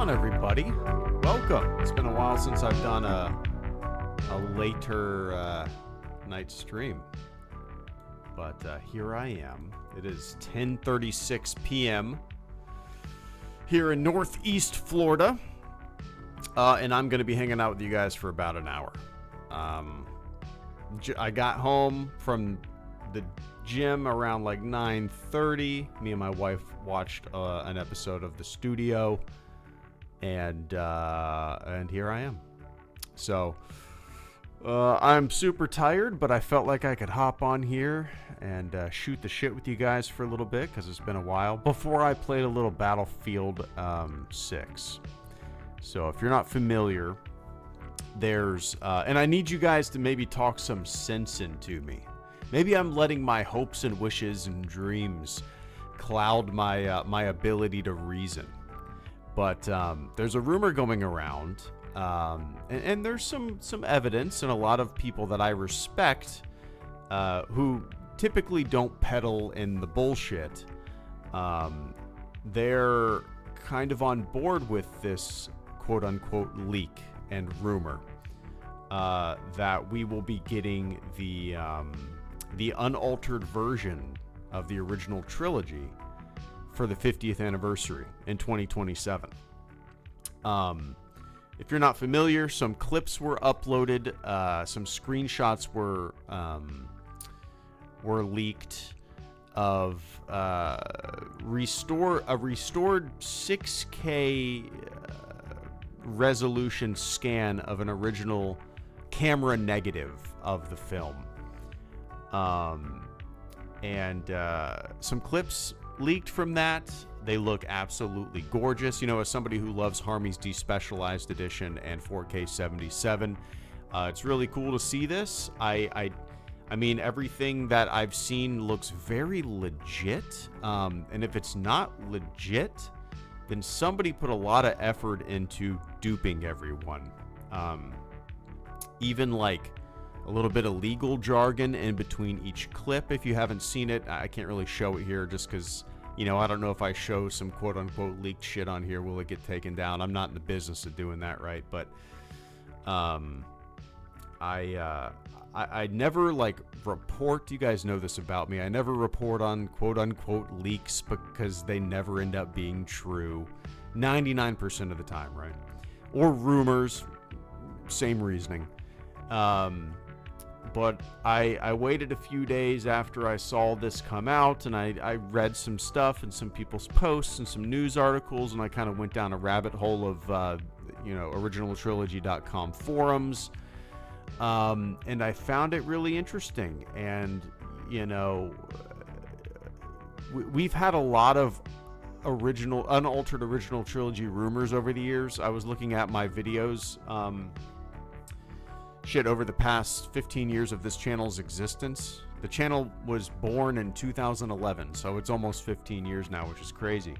on, everybody? Welcome. It's been a while since I've done a later night stream, but here I am. It is 10:36 p.m. here in Northeast Florida, and I'm going to be hanging out with you guys for about an hour. I got home from the gym around like 9:30. Me and my wife watched an episode of The Studio, and here I am. So I'm super tired, but I felt like I could hop on here and shoot the shit with you guys for a little bit, because it's been a while before I played a little Battlefield 6. So if you're not familiar, there's and I need you guys to maybe talk some sense into me. Maybe I'm letting my hopes and wishes and dreams cloud my my ability to reason. But there's a rumor going around, and there's some evidence, and a lot of people that I respect who typically don't peddle in the bullshit. They're kind of on board with this quote-unquote leak and rumor that we will be getting the unaltered version of the original trilogy for the 50th anniversary in 2027. If you're not familiar, some clips were uploaded, some screenshots were leaked of restored 6K resolution scan of an original camera negative of the film. And some clips leaked from that. They look absolutely gorgeous. You know, as somebody who loves Harmy's Despecialized Edition and 4K 77, it's really cool to see this. I mean, everything that I've seen looks very legit. And if it's not legit, then somebody put a lot of effort into duping everyone. Even like a little bit of legal jargon in between each clip. If you haven't seen it, I can't really show it here just because, you know, I don't know if I show some quote-unquote leaked shit on here, will it get taken down? I'm not in the business of doing that, right? But I never, like, report. You guys know this about me. I never report on quote-unquote leaks because they never end up being true 99% of the time, right? Or rumors, same reasoning. But I waited a few days after I saw this come out, and I read some stuff and some people's posts and some news articles, and I kind of went down a rabbit hole of, originaltrilogy.com forums, and I found it really interesting. And, you know, we've had a lot of unaltered original trilogy rumors over the years. I was looking at my videos, over the past 15 years of this channel's existence. The channel was born in 2011, so it's almost 15 years now, which is crazy.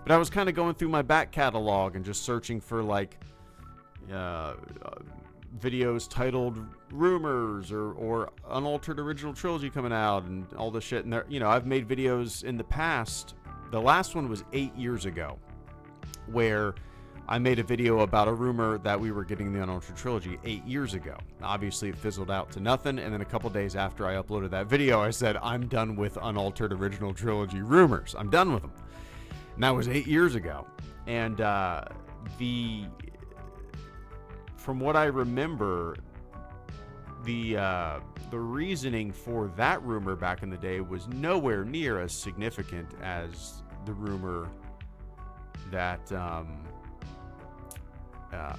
But I was kind of going through my back catalog and just searching for like videos titled rumors or unaltered original trilogy coming out and all this shit. And there, you know, I've made videos in the past. The last one was 8 years ago, where I made a video about a rumor that we were getting the unaltered trilogy 8 years ago. Obviously, it fizzled out to nothing, and then a couple days after I uploaded that video, I said, I'm done with unaltered original trilogy rumors. I'm done with them. And that was 8 years ago. And from what I remember, the reasoning for that rumor back in the day was nowhere near as significant as the rumor that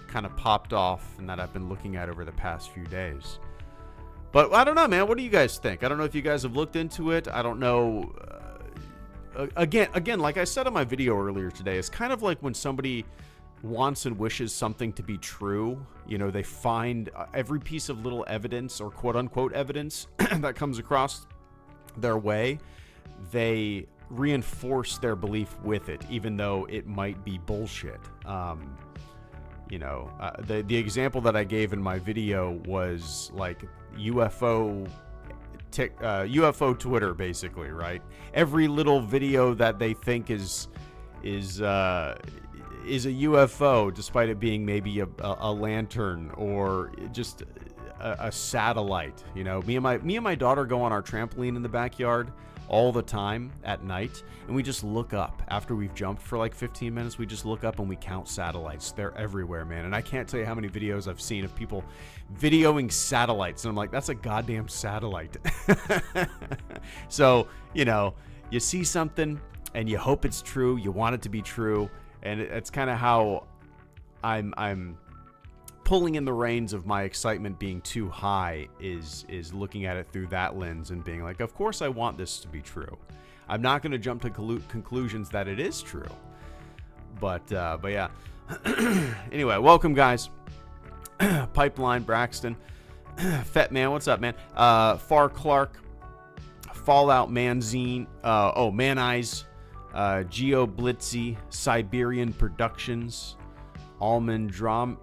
kind of popped off and that I've been looking at over the past few days. But I don't know, man. What do you guys think? I don't know if you guys have looked into it. I don't know. Again, like I said in my video earlier today, it's kind of like when somebody wants and wishes something to be true. You know, they find every piece of little evidence or quote-unquote evidence that comes across their way. They reinforce their belief with it, even though it might be bullshit. You know, the example that I gave in my video was like UFO Twitter, basically, right? Every little video that they think is is a UFO, despite it being maybe a lantern or just a satellite. You know, me and my daughter go on our trampoline in the backyard all the time at night, and we just look up after we've jumped for like 15 minutes. We just look up and we count satellites. They're everywhere, man. And I can't tell you how many videos I've seen of people videoing satellites, and I'm like, that's a goddamn satellite. So, you know, you see something and you hope it's true, you want it to be true, and it's kind of how I'm pulling in the reins of my excitement being too high is looking at it through that lens and being like, of course I want this to be true. I'm not going to jump to conclusions that it is true. But yeah. Anyway, welcome, guys. Pipeline, Braxton. Fat Man, what's up, man? Far Clark. Fallout Manzine. Man Eyes. Geo Blitzy. Siberian Productions. Almendraman.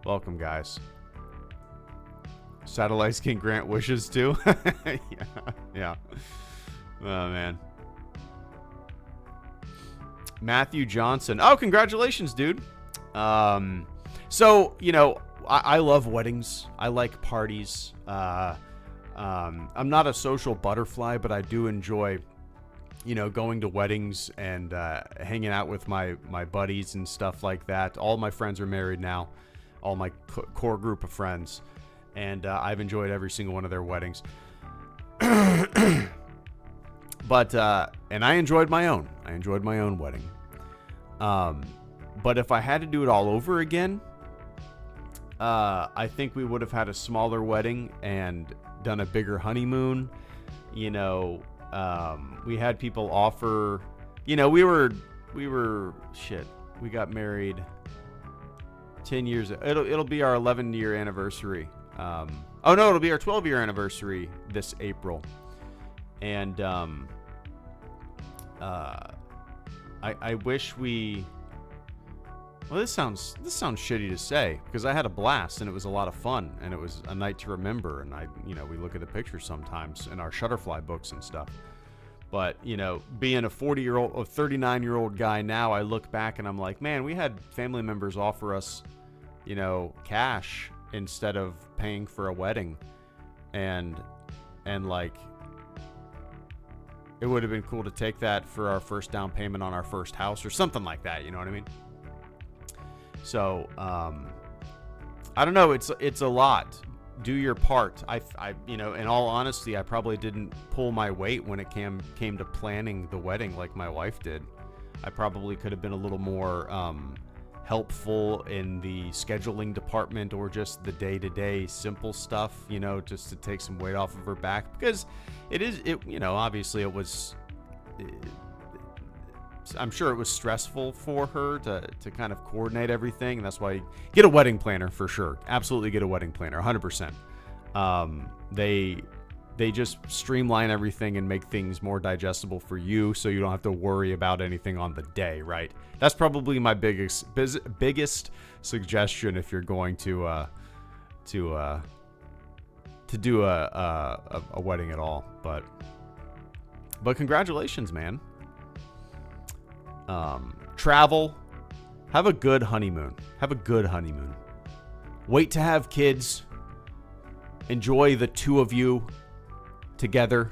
Welcome, guys. Satellites can grant wishes too. Yeah. Oh, man. Matthew Johnson. Oh, congratulations, dude. So, you know, I love weddings. I like parties. I'm not a social butterfly, but I do enjoy, you know, going to weddings and hanging out with my buddies and stuff like that. All my friends are married now, all my core group of friends, and I've enjoyed every single one of their weddings. But and I enjoyed my own. I enjoyed my own wedding. But if I had to do it all over again, I think we would have had a smaller wedding and done a bigger honeymoon. You know, we had people offer, you know, we got married 10 years. It'll be our 11-year anniversary. It'll be our 12-year anniversary this April. And I wish we. Well, this sounds shitty to say, because I had a blast and it was a lot of fun and it was a night to remember. And we look at the pictures sometimes in our Shutterfly books and stuff. But, you know, being a 39-year-old guy now, I look back and I'm like, man, we had family members offer us, you know, cash instead of paying for a wedding. And like, it would have been cool to take that for our first down payment on our first house or something like that. You know what I mean? So, I don't know. It's a lot. Do your part. I in all honesty, I probably didn't pull my weight when it came to planning the wedding like my wife did. I probably could have been a little more helpful in the scheduling department or just the day-to-day simple stuff, you know, just to take some weight off of her back, because obviously it was. I'm sure it was stressful for her to kind of coordinate everything, and that's why you get a wedding planner for sure. Absolutely get a wedding planner, 100%. They just streamline everything and make things more digestible for you, so you don't have to worry about anything on the day, right? That's probably my biggest suggestion if you're going to do a wedding at all. But congratulations, man. Travel. Have a good honeymoon. Wait to have kids. Enjoy the two of you together.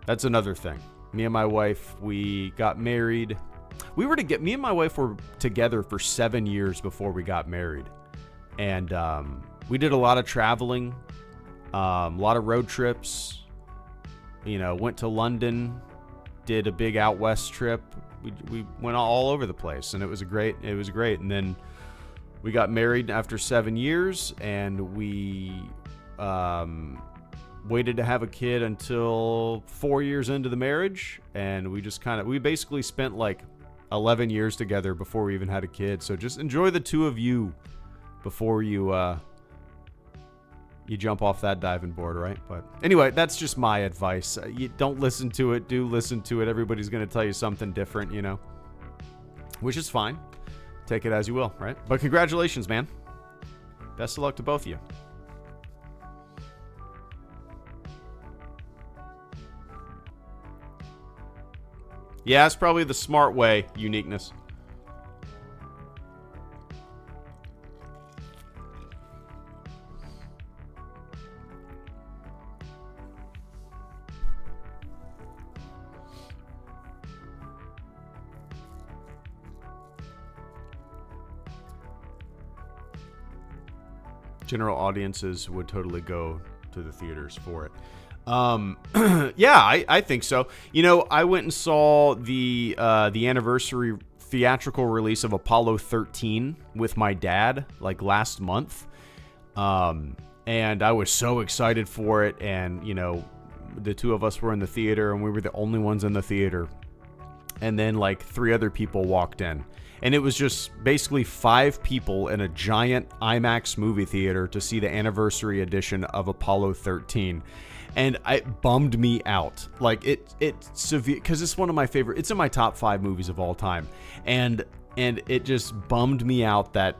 That's another thing. Me and my wife, we got married. Me and my wife were together for 7 years before we got married. And we did a lot of traveling, a lot of road trips. You know, went to London, did a big out west trip. We went all over the place, and it was great. And then we got married after 7 years, and we waited to have a kid until 4 years into the marriage, and we basically spent like 11 years together before we even had a kid. So just enjoy the two of you before you jump off that diving board, right? But anyway, that's just my advice. You don't listen to it. Do listen to it. Everybody's going to tell you something different, you know, which is fine. Take it as you will, right? But congratulations, man. Best of luck to both of you. Yeah, it's probably the smart way, uniqueness. General audiences would totally go to the theaters for it. Yeah, I think so. You know, I went and saw the anniversary theatrical release of Apollo 13 with my dad, like last month. And I was so excited for it. And, you know, the two of us were in the theater and we were the only ones in the theater. And then like 3 other people walked in. And it was just basically 5 people in a giant IMAX movie theater to see the anniversary edition of Apollo 13. And it bummed me out. Like it's severe because it's one of my favorite. It's in my top 5 movies of all time. And it just bummed me out that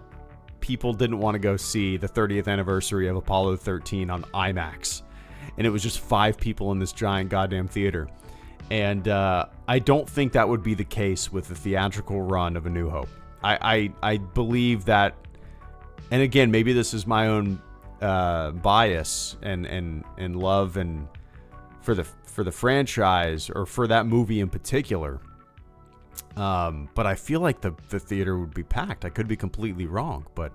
people didn't want to go see the 30th anniversary of Apollo 13 on IMAX. And it was just 5 people in this giant goddamn theater. And I don't think that would be the case with the theatrical run of A New Hope. I believe that, and again, maybe this is my own bias and love and for the franchise or for that movie in particular. But I feel like the theater would be packed. I could be completely wrong, but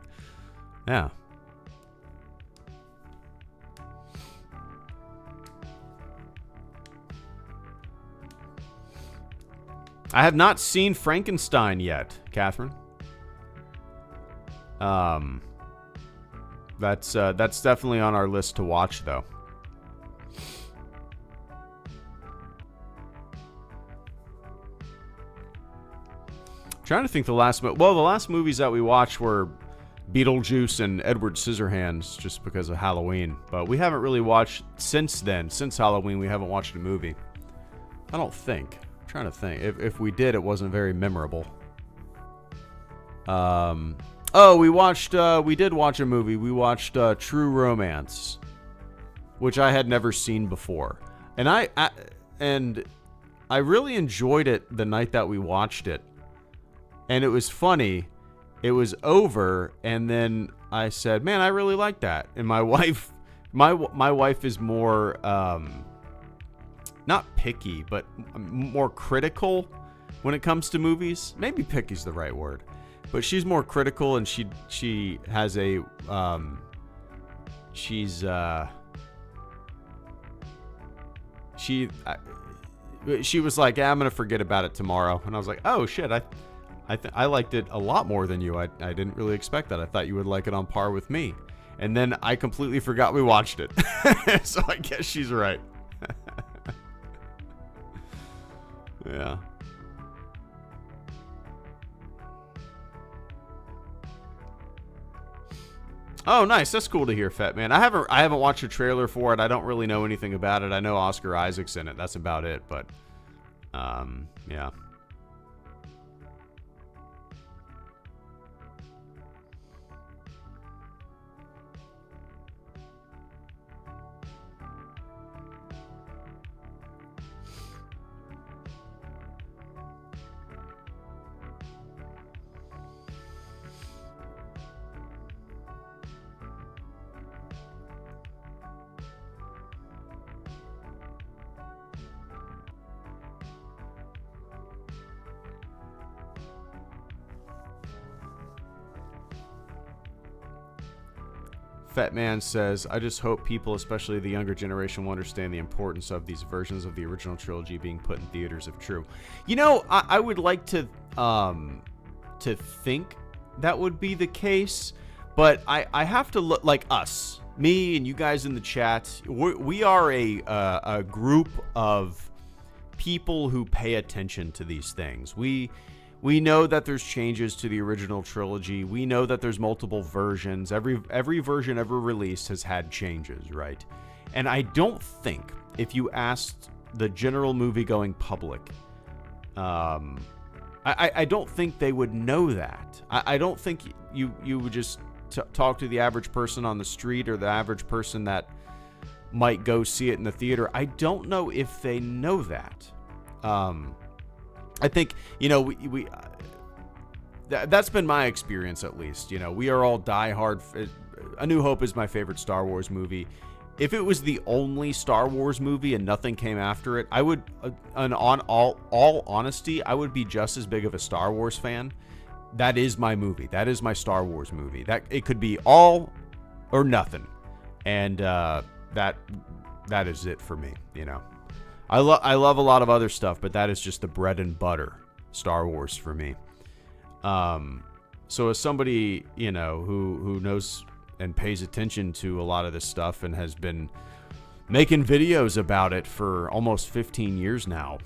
yeah. I have not seen Frankenstein yet, Catherine. That's definitely on our list to watch, though. Trying to think the last movies that we watched were Beetlejuice and Edward Scissorhands, just because of Halloween. But we haven't really watched since then. Since Halloween, we haven't watched a movie. I don't think. Trying to think. If we did, it wasn't very memorable. We did watch a movie. We watched True Romance, which I had never seen before. And I really enjoyed it the night that we watched it. And it was funny. It was over, and then I said, "Man, I really like that." And my wife is more not picky, but more critical when it comes to movies. Maybe picky's the right word, but she's more critical, and she has a she was like, I'm gonna forget about it tomorrow, and I was like, oh shit, I liked it a lot more than you. I didn't really expect that. I thought you would like it on par with me, and then I completely forgot we watched it. So I guess she's right. Yeah. Oh, nice. That's cool to hear, Fat Man. I haven't watched a trailer for it. I don't really know anything about it. I know Oscar Isaac's in it. That's about it. But, yeah. Fat Man says, I just hope people, especially the younger generation, will understand the importance of these versions of the original trilogy being put in theaters if true. You know, I would like to think that would be the case, but I have to look, like us, me and you guys in the chat, we are a group of people who pay attention to these things. We know that there's changes to the original trilogy. We know that there's multiple versions. Every version ever released has had changes, right? And I don't think if you asked the general movie-going public, I don't think they would know that. I don't think you would just talk to the average person on the street or the average person that might go see it in the theater. I don't know if they know that. I think, that's been my experience, at least. We are all diehard. A New Hope is my favorite Star Wars movie. If it was the only Star Wars movie and nothing came after it, I would, on all honesty, I would be just as big of a Star Wars fan. That is my movie. That is my Star Wars movie. That it could be all or nothing, and that is it for me. I love a lot of other stuff, but that is just the bread and butter Star Wars for me. So as somebody who knows and pays attention to a lot of this stuff and has been making videos about it for almost 15 years now,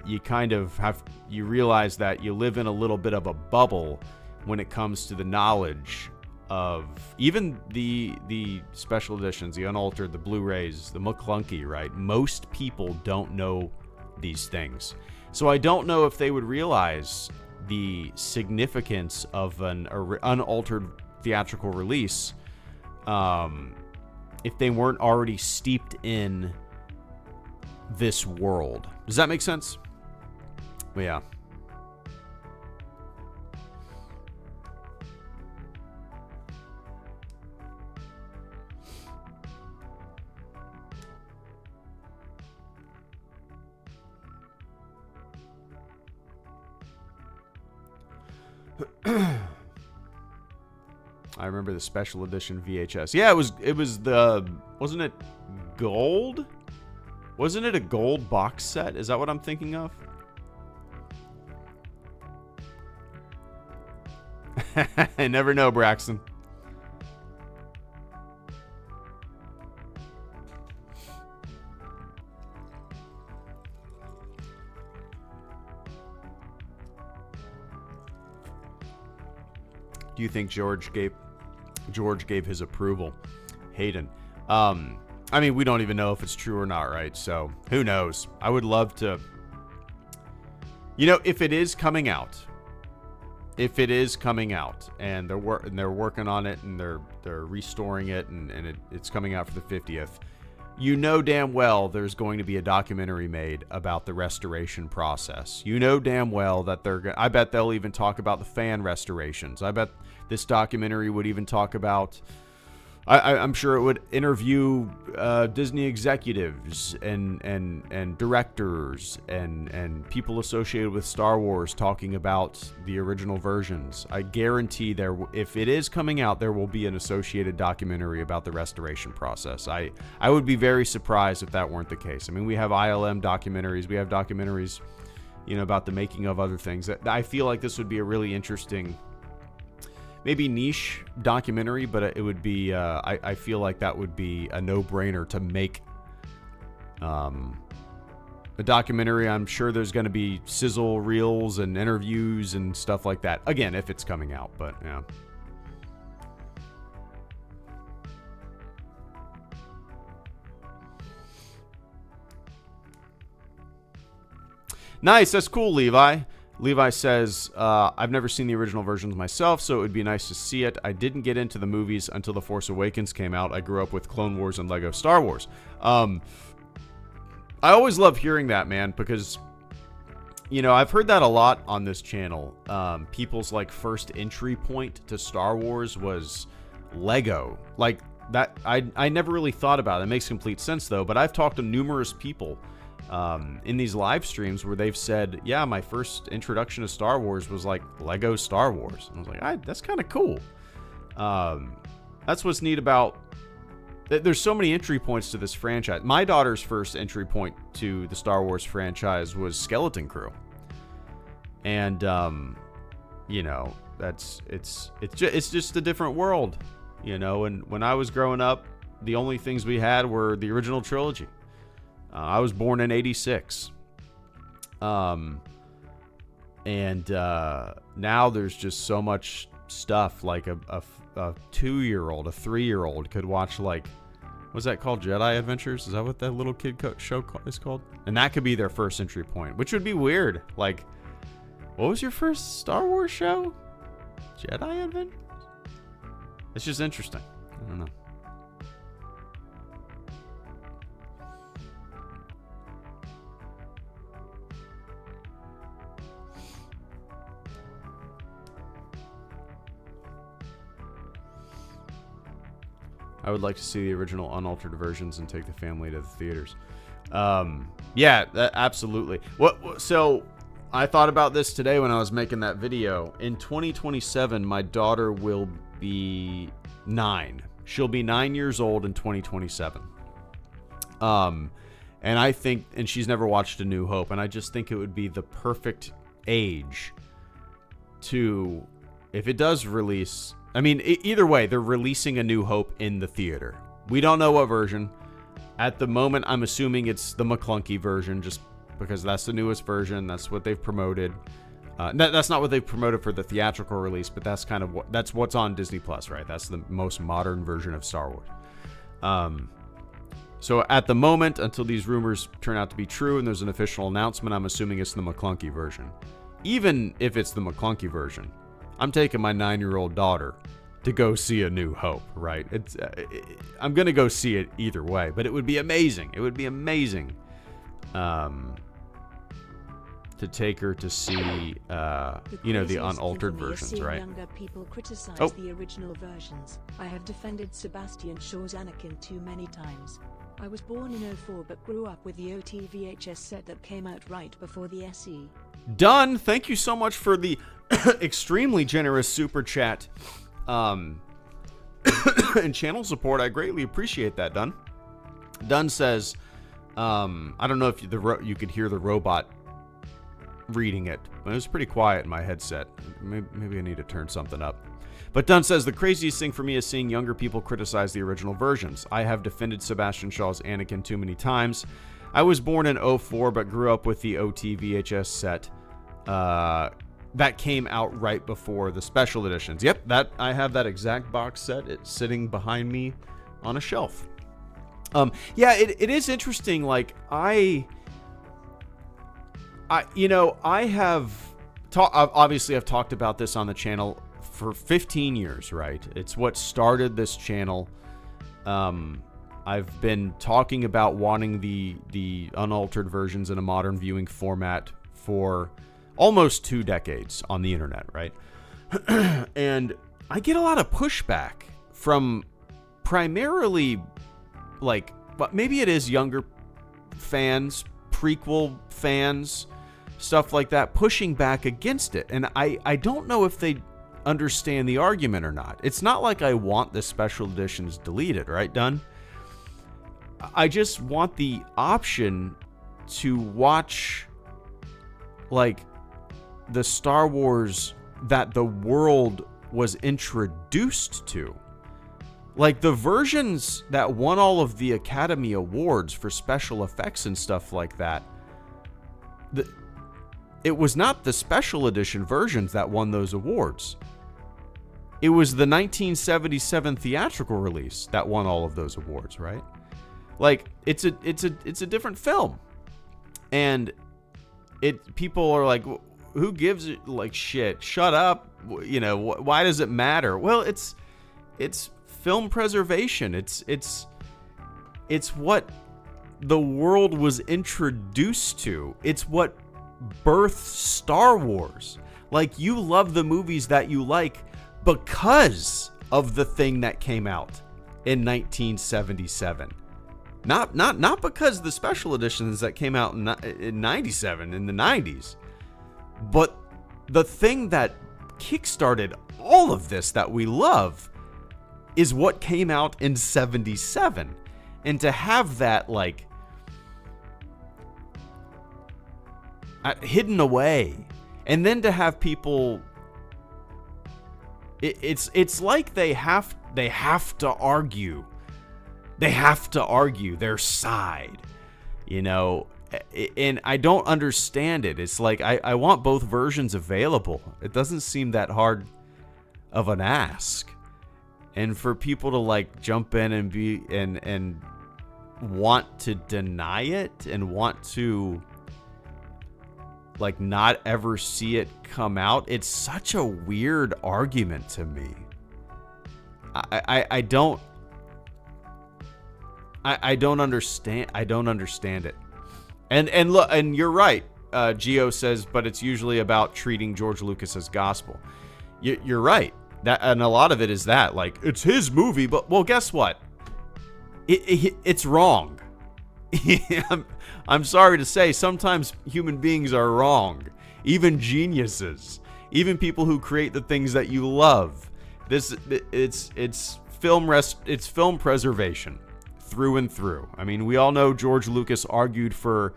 you kind of you realize that you live in a little bit of a bubble when it comes to the knowledge of even the special editions, the unaltered, the Blu-rays, the McClunky, right? Most people don't know these things. So I don't know if they would realize the significance of an unaltered theatrical release if they weren't already steeped in this world. Does that make sense? Well, yeah. I remember the special edition VHS. Yeah, it was wasn't it gold? Wasn't it a gold box set? Is that what I'm thinking of? I never know, Braxton. Do you think George gave his approval? Hayden. I mean, we don't even know if it's true or not, right? So who knows? I would love to. If it is coming out, and they're working on it, and they're restoring it, and it's coming out for the 50th. Damn well there's going to be a documentary made about the restoration process. Damn well that I bet they'll even talk about the fan restorations. I bet this documentary would even talk about, I'm sure it would interview Disney executives and directors and people associated with Star Wars talking about the original versions. I guarantee if it is coming out, there will be an associated documentary about the restoration process. I would be very surprised if that weren't the case. I mean, we have ILM documentaries. We have documentaries, about the making of other things. I feel like this would be a really interesting, maybe niche documentary, but it would be, I feel like that would be a no-brainer to make a documentary. I'm sure there's going to be sizzle reels and interviews and stuff like that. Again, if it's coming out, but yeah. Nice, that's cool, Levi. Levi says, I've never seen the original versions myself, so it would be nice to see it. I didn't get into the movies until The Force Awakens came out. I grew up with Clone Wars and Lego Star Wars. I always love hearing that, man, because, I've heard that a lot on this channel. People's, first entry point to Star Wars was Lego. Like, that, I never really thought about it. It makes complete sense, though, but I've talked to numerous people in these live streams where they've said, yeah, my first introduction to Star Wars was Lego Star Wars. And I was like, that's kind of cool. That's what's neat about, there's so many entry points to this franchise. My daughter's first entry point to the Star Wars franchise was Skeleton Crew. And, it's just a different world, and when I was growing up, the only things we had were the original trilogy. I was born in 86. And now there's just so much stuff. Like a 2-year-old, a 3-year-old could watch, what's that called? Jedi Adventures? Is that what that little kid show is called? And that could be their first entry point, which would be weird. What was your first Star Wars show? Jedi Adventures? It's just interesting. I don't know. I would like to see the original unaltered versions and take the family to the theaters. Yeah, absolutely. So I thought about this today when I was making that video. In 2027, my daughter will be 9. She'll be 9 years old in 2027. And I think, and she's never watched A New Hope, and I just think it would be the perfect age to, if it does release, I mean, either way, they're releasing A New Hope in the theater. We don't know what version. At the moment, I'm assuming it's the McClunky version, just because that's the newest version. That's what they've promoted. That's not what they've promoted for the theatrical release, but that's kind of that's what's on Disney Plus, right? That's the most modern version of Star Wars. So at the moment, until these rumors turn out to be true and there's an official announcement, I'm assuming it's the McClunky version. Even if it's the McClunky version, I'm taking my 9-year-old daughter to go see A New Hope, right? I'm going to go see it either way, but it would be amazing. It would be amazing to take her to see, the unaltered versions, right? Younger people criticize the original versions. I have defended Sebastian Shaw's Anakin too many times. I was born in 2004 but grew up with the OT VHS set that came out right before the SE. Done. Thank you so much for the extremely generous super chat and channel support. I greatly appreciate that, Dunn. Dunn says, I don't know if you could hear the robot reading it, but it was pretty quiet in my headset. Maybe I need to turn something up. But Dunn says, the craziest thing for me is seeing younger people criticize the original versions. I have defended Sebastian Shaw's Anakin too many times. I was born in 2004, but grew up with the OT VHS set that came out right before the special editions. Yep, I have that exact box set. It's sitting behind me on a shelf. Yeah, it is interesting. Like, I've talked about this on the channel for 15 years, right? It's what started this channel. I've been talking about wanting the unaltered versions in a modern viewing format for almost 2 decades on the internet, right? And I get a lot of pushback from primarily, like, but maybe it is younger fans, prequel fans, stuff like that, pushing back against it. And I don't know if they understand the argument or not. It's not like I want the special editions deleted, right, Dunn? I just want the option to watch, like, the Star Wars that the world was introduced to. Like, the versions that won all of the Academy Awards for special effects and stuff like that, it was not the special edition versions that won those awards. It was the 1977 theatrical release that won all of those awards, right? Like, it's a different film. And people are like, who gives it, like, shit? Shut up. You know, why does it matter? Well, it's film preservation. It's what the world was introduced to. It's what birthed Star Wars. Like, you love the movies that you like because of the thing that came out in 1977. Not because the special editions that came out in 97, in the 90s. But the thing that kickstarted all of this that we love is what came out in 77. And to have that, like, hidden away, and then to have people, it's like they have to argue. They have to argue their side, you know, and I don't understand it. It's like, I want both versions available. It doesn't seem that hard of an ask. And for people to, like, jump in and be and want to deny it and want to, like, not ever see it come out, it's such a weird argument to me. I don't understand it. And look, and you're right. Gio says, but it's usually about treating George Lucas as gospel. You're right. That, and a lot of it is that, like, it's his movie, but, well, guess what? it's wrong. I'm sorry to say, sometimes human beings are wrong. Even geniuses, even people who create the things that you love. It's film preservation through and through. I mean, we all know George Lucas argued for.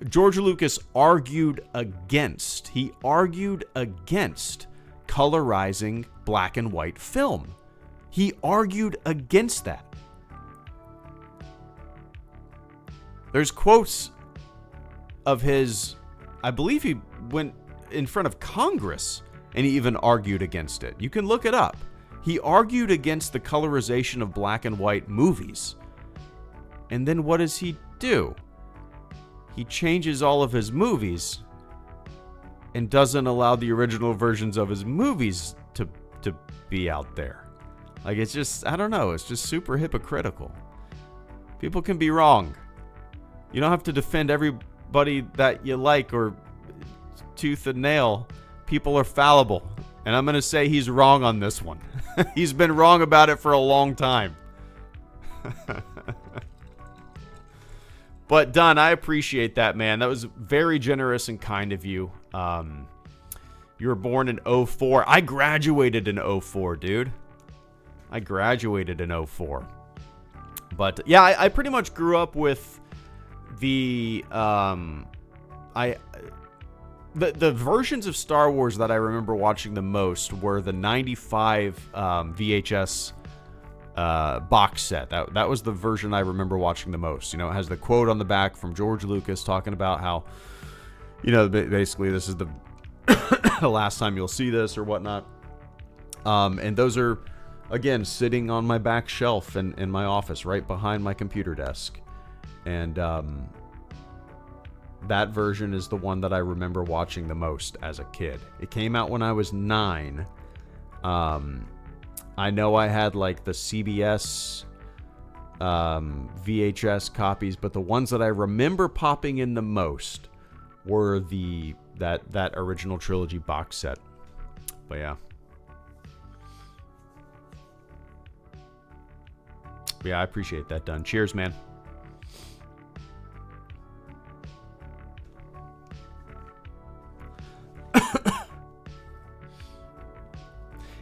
George Lucas argued against. He argued against colorizing black and white film. He argued against that. There's quotes of his, I believe he went in front of Congress and he even argued against it. You can look it up. He argued against the colorization of black and white movies. And then what does he do? He changes all of his movies and doesn't allow the original versions of his movies to be out there. Like, it's just, I don't know, it's just super hypocritical. People can be wrong. You don't have to defend everybody that you like or tooth and nail. People are fallible. And I'm going to say he's wrong on this one. He's been wrong about it for a long time. But Don, I appreciate that, man. That was very generous and kind of you. You were born in 04. I graduated in 04, dude. I graduated in 04. But yeah, I pretty much grew up with the versions of Star Wars that I remember watching the most were the 95 VHS box set. That was the version I remember watching the most. You know, it has the quote on the back from George Lucas talking about how, you know, basically this is the the last time you'll see this or whatnot. And those are, again, sitting on my back shelf in my office right behind my computer desk. And that version is the one that I remember watching the most as a kid. It came out when I was 9. I know I had like the CBS VHS copies, but the ones that I remember popping in the most were that original trilogy box set. But yeah. Yeah, I appreciate that, Dunn. Cheers, man.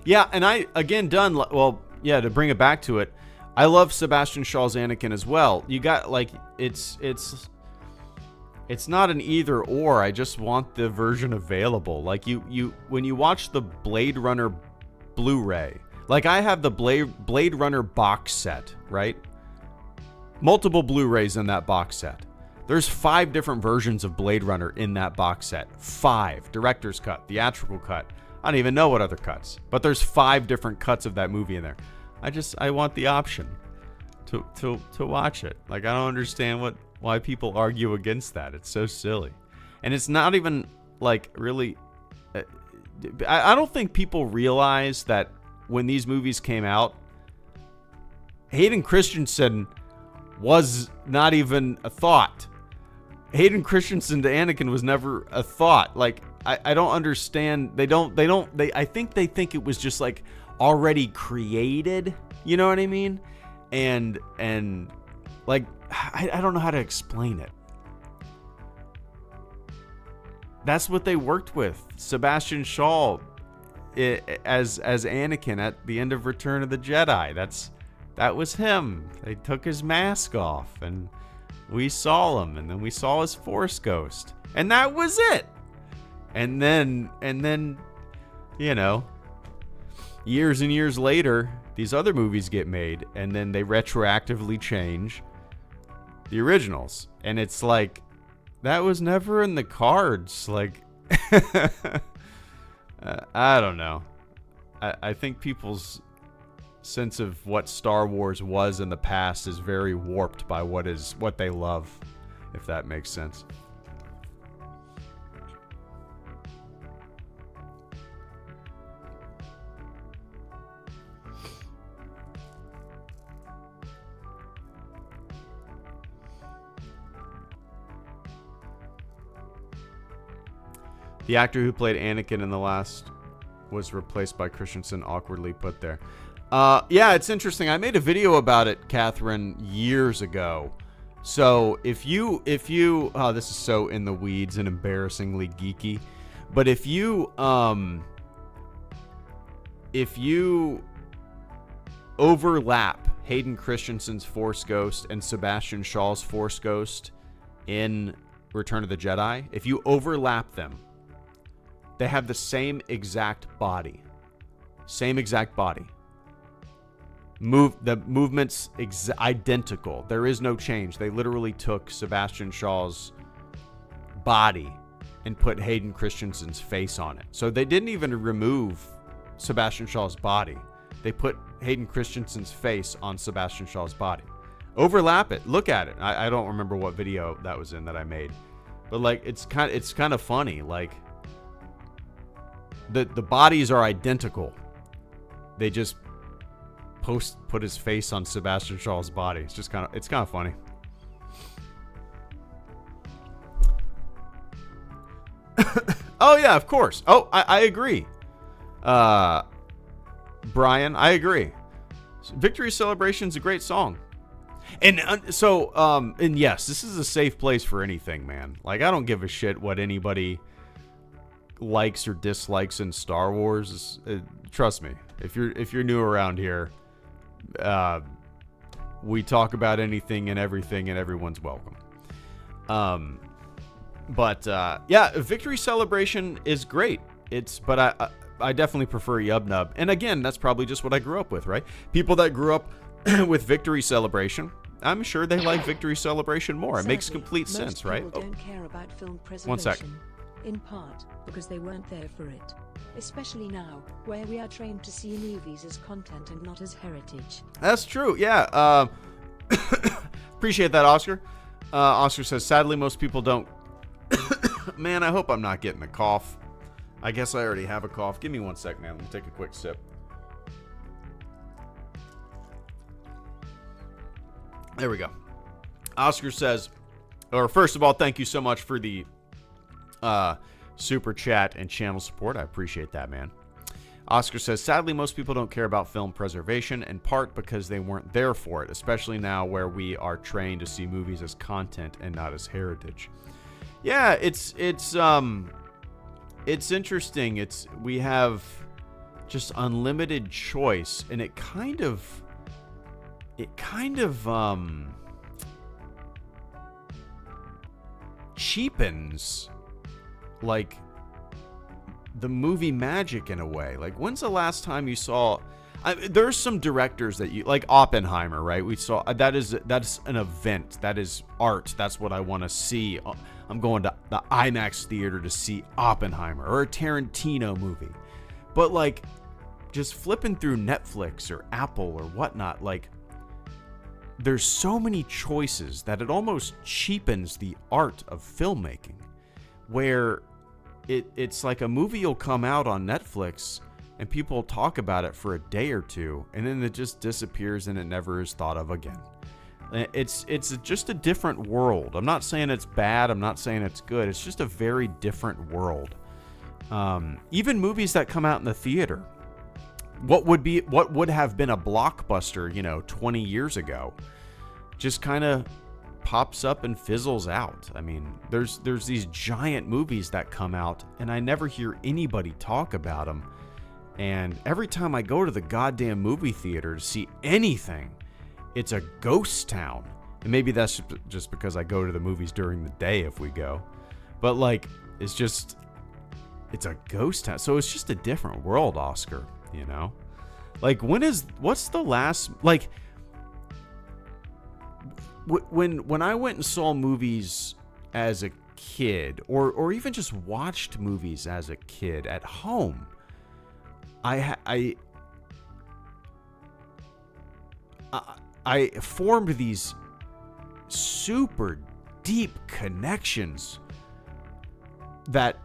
Yeah, and I, again, Dunn, well, yeah, to bring it back to it, I love Sebastian Shaw's Anakin as well. You got, like, it's not an either or. I just want the version available. Like, you when you watch the Blade Runner Blu-ray, like, I have the Blade Runner box set, right? Multiple Blu-rays in that box set. There's 5 different versions of Blade Runner in that box set. 5. Director's cut, theatrical cut. I don't even know what other cuts. But there's 5 different cuts of that movie in there. I want the option to watch it. Like, I don't understand why people argue against that. It's so silly. And it's not even, like, really... I don't think people realize that when these movies came out, Hayden Christensen was not even a thought. Hayden Christensen to Anakin was never a thought. Like, I don't understand. I think they think it was just like already created. You know what I mean? And like, I don't know how to explain it. That's what they worked with. Sebastian Shaw as Anakin at the end of Return of the Jedi. That was him. They took his mask off and we saw him, and then we saw his Force ghost, and that was it. And then, you know, years and years later, these other movies get made, and then they retroactively change the originals, and it's like, that was never in the cards. Like, I don't know. I think people's sense of what Star Wars was in the past is very warped by what they love, if that makes sense. The actor who played Anakin in the last was replaced by Christensen, awkwardly put there. Yeah, it's interesting. I made a video about it, Catherine, years ago. So if you, oh, this is so in the weeds and embarrassingly geeky, but if you overlap Hayden Christensen's Force Ghost and Sebastian Shaw's Force Ghost in Return of the Jedi, if you overlap them, they have the same exact body. Same exact body. The movement's identical. There is no change. They literally took Sebastian Shaw's body and put Hayden Christensen's face on it. So they didn't even remove Sebastian Shaw's body. They put Hayden Christensen's face on Sebastian Shaw's body. Overlap it. Look at it. I don't remember what video that was in that I made, but like it's kind of funny. Like the bodies are identical. They just put his face on Sebastian Shaw's body. It's kind of funny. Oh yeah, of course. Oh, I agree. Brian, I agree. Victory Celebration's a great song. And and yes, this is a safe place for anything, man. Like, I don't give a shit what anybody likes or dislikes in Star Wars. Trust me, if you're new around here, we talk about anything and everything, and everyone's welcome. Yeah, Victory Celebration is great. But I definitely prefer Yub Nub. And again, that's probably just what I grew up with, right? People that grew up with Victory Celebration, I'm sure they like Victory Celebration more. Sadly, it makes complete sense, right? People don't care about film preservation. 1 second. In part, because they weren't there for it. Especially now, where we are trained to see movies as content and not as heritage. That's true, yeah. Appreciate that, Oscar. Oscar says, sadly, most people don't... Man, I hope I'm not getting a cough. I guess I already have a cough. Give me 1 sec, man. Let me take a quick sip. There we go. Oscar says, or first of all, thank you so much for the super chat and channel support. I appreciate that, man. Oscar says, sadly, most people don't care about film preservation, in part because they weren't there for it, especially now where we are trained to see movies as content and not as heritage. Yeah, it's interesting. We have just unlimited choice, and it kind of cheapens like the movie magic in a way. Like, when's the last time you saw? There's some directors that you like, Oppenheimer, right? We saw that's an event. That is art. That's what I want to see. I'm going to the IMAX theater to see Oppenheimer or a Tarantino movie. But like, just flipping through Netflix or Apple or whatnot, like, there's so many choices that it almost cheapens the art of filmmaking, where it's like a movie will come out on Netflix and people talk about it for a day or two, and then it just disappears and it never is thought of again. It's just a different world. I'm not saying it's bad. I'm not saying it's good. It's just a very different world. Even movies that come out in the theater, what would have been a blockbuster, 20 years ago, just kind of pops up and fizzles out. I mean, there's these giant movies that come out, and I never hear anybody talk about them. And every time I go to the goddamn movie theater to see anything, it's a ghost town. And maybe that's just because I go to the movies during the day if we go. But like, it's a ghost town. So it's just a different world, Oscar, Like, what's the last, like, when I went and saw movies as a kid, or even just watched movies as a kid at home, I formed these super deep connections that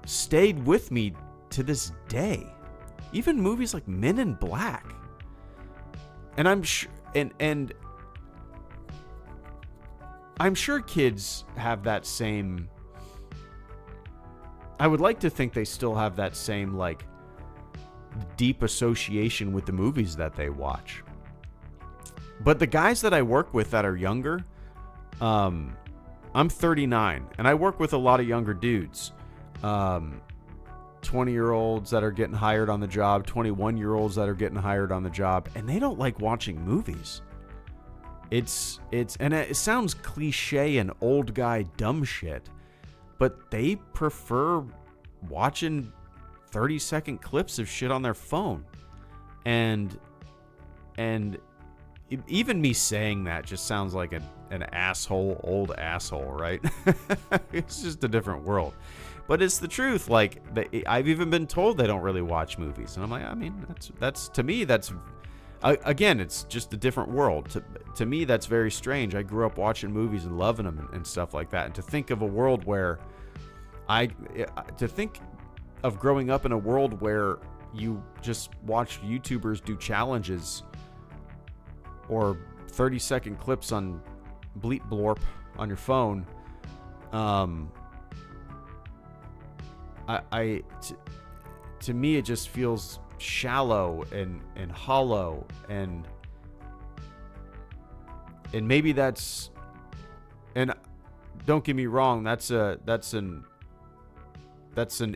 stayed with me to this day. Even movies like Men in Black. And I'm sure, and I'm sure kids have that same, I would like to think they still have that same, like, deep association with the movies that they watch. But the guys that I work with that are younger, I'm 39, and I work with a lot of younger dudes. 20-year-olds that are getting hired on the job, 21-year-olds that are getting hired on the job, and they don't like watching movies. It's and it sounds cliche and old guy dumb shit, but they prefer watching 30-second clips of shit on their phone. And even me saying that just sounds like an old asshole, right? It's just a different world. But it's the truth. Like, I've even been told they don't really watch movies. And I'm like, I mean, that's to me, that's, again, it's just a different world. To me, that's very strange. I grew up watching movies and loving them and stuff like that. And to think of a world where to think of growing up in a world where you just watch YouTubers do challenges or 30-second clips on Bleep Blorp on your phone, to me it just feels shallow and hollow, and maybe that's, and don't get me wrong, that's an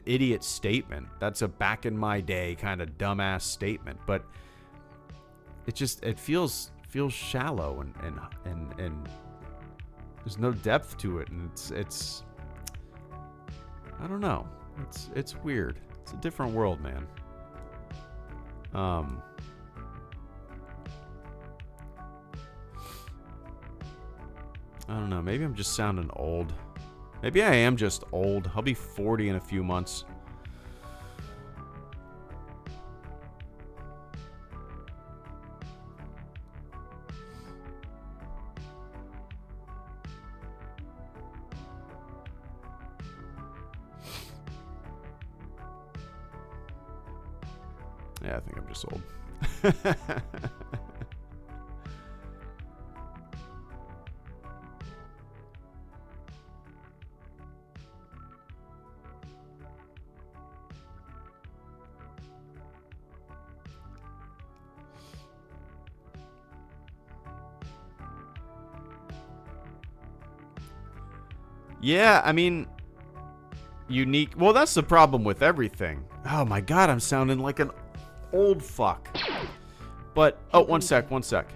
idiot statement. That's a back in my day kind of dumbass statement, but it feels shallow and there's no depth to it, and it's I don't know. It's weird. It's a different world, man. I don't know. Maybe I'm just sounding old. Maybe I am just old. I'll be 40 in a few months. Yeah, I think I'm just old. Yeah, I mean, unique. Well, that's the problem with everything. Oh my God, I'm sounding like an old fuck. But, oh, one sec.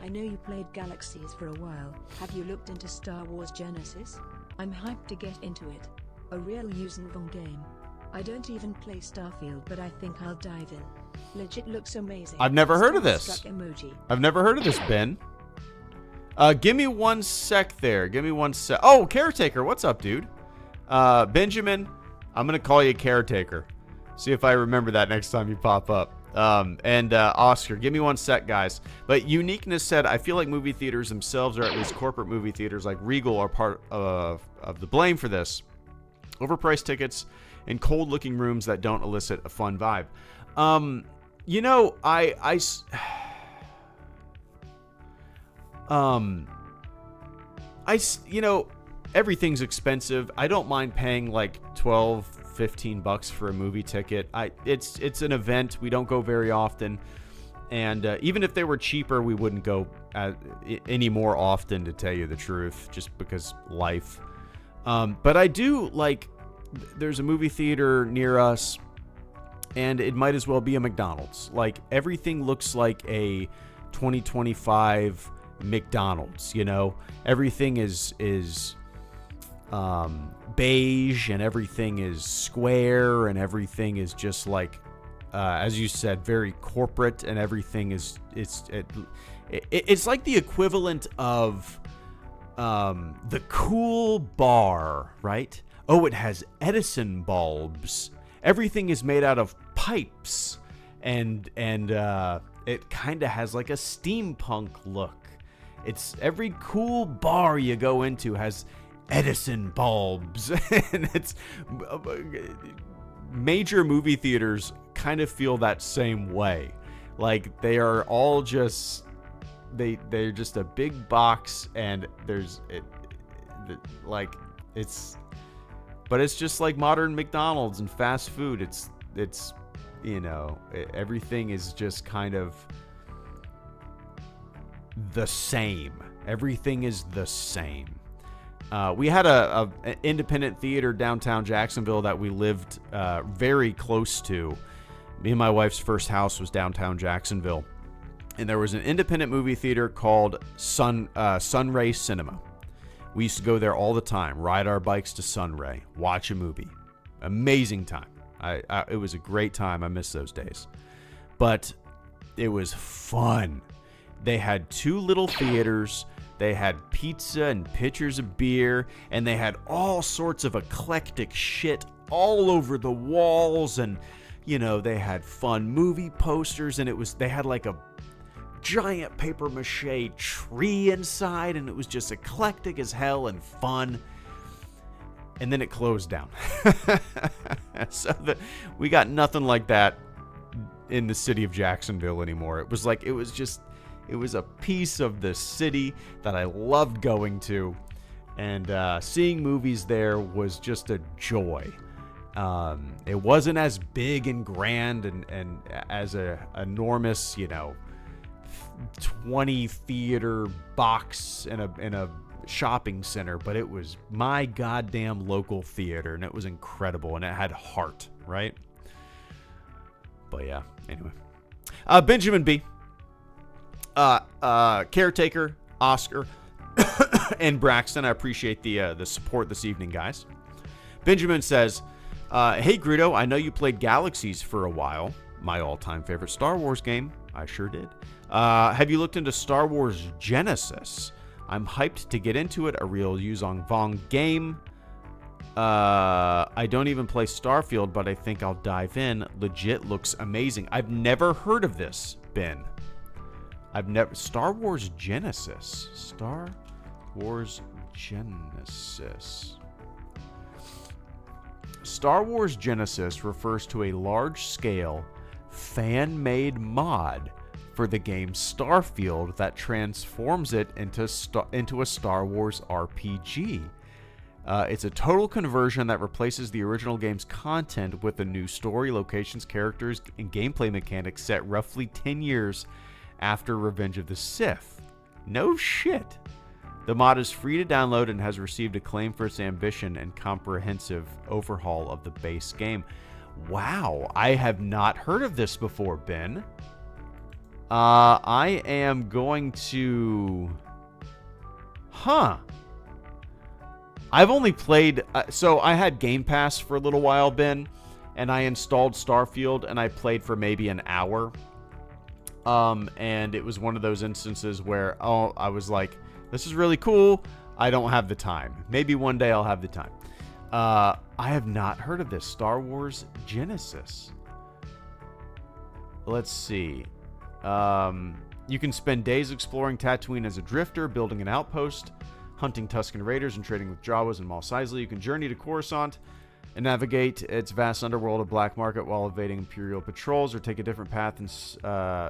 I know you played Galaxies for a while. Have you looked into Star Wars Genesis? I'm hyped to get into it. A real using fun game. I don't even play Starfield, but I think I'll dive in. Legit looks amazing. I've never heard of this. Emoji. I've never heard of this, Ben. Give me one sec there. Give me one sec. Oh, Caretaker, what's up, dude? Benjamin, I'm going to call you Caretaker. See if I remember that next time you pop up. And Oscar, give me one sec, guys. But Uniqueness said, I feel like movie theaters themselves, or at least corporate movie theaters like Regal, are part of the blame for this. Overpriced tickets and cold-looking rooms that don't elicit a fun vibe. You know, you know, everything's expensive. I don't mind paying like $12-15 for a movie ticket. It's an event. We don't go very often, and even if they were cheaper, we wouldn't go any more often, to tell you the truth, just because life. But I do like. There's a movie theater near us, and it might as well be a McDonald's. Like, everything looks like a 2025 McDonald's. You know, everything is beige, and everything is square, and everything is just like, as you said, very corporate, and everything is it's like the equivalent of the cool bar, right? Oh, it has Edison bulbs. Everything is made out of pipes, and it kind of has like a steampunk look. It's every cool bar you go into has Edison bulbs, and it's major movie theaters kind of feel that same way. Like, they are all just they're just a big box, and but it's just like modern McDonald's and fast food. It's everything is just kind of the same. Everything is the same. We had an independent theater downtown Jacksonville that we lived very close to. Me and my wife's first house was downtown Jacksonville. And there was an independent movie theater called Sunray Cinema. We used to go there all the time, ride our bikes to Sunray, watch a movie. Amazing time. It was a great time. I miss those days. But it was fun. They had 2 little theaters. They had pizza and pitchers of beer. And they had all sorts of eclectic shit all over the walls. And, they had fun movie posters. And they had like a giant paper mache tree inside, and it was just eclectic as hell and fun. And then it closed down. So we got nothing like that in the city of Jacksonville anymore. It was a piece of the city that I loved going to, and seeing movies there was just a joy. It wasn't as big and grand and as a enormous, 20 theater box in a shopping center, but it was my goddamn local theater, and it was incredible, and it had heart, right? But yeah, anyway. Benjamin B. Caretaker, Oscar, and Braxton, I appreciate the support this evening, guys. Benjamin says, hey Greedo, I know you played Galaxies for a while, my all-time favorite Star Wars game. I sure did. Have you looked into Star Wars Genesis? I'm hyped to get into it. A real Yuzong Vong game. I don't even play Starfield, but I think I'll dive in. Legit looks amazing. I've never heard of this, Ben. Star Wars Genesis. Star Wars Genesis. Star Wars Genesis refers to a large-scale, fan-made mod for the game Starfield that transforms it into a Star Wars RPG. It's a total conversion that replaces the original game's content with a new story, locations, characters, and gameplay mechanics set roughly 10 years after Revenge of the Sith. No shit. The mod is free to download and has received acclaim for its ambition and comprehensive overhaul of the base game. Wow, I have not heard of this before, Ben. I am going to... I've only played... so I had Game Pass for a little while, Ben, and I installed Starfield, and I played for maybe an hour. And it was one of those instances where, I was like, this is really cool. I don't have the time. Maybe one day I'll have the time. I have not heard of this. Star Wars Genesis. Let's see. You can spend days exploring Tatooine as a drifter, building an outpost, hunting Tusken Raiders, and trading with Jawas and Mos Eisley. You can journey to Coruscant and navigate its vast underworld of black market while evading Imperial patrols, or take a different path and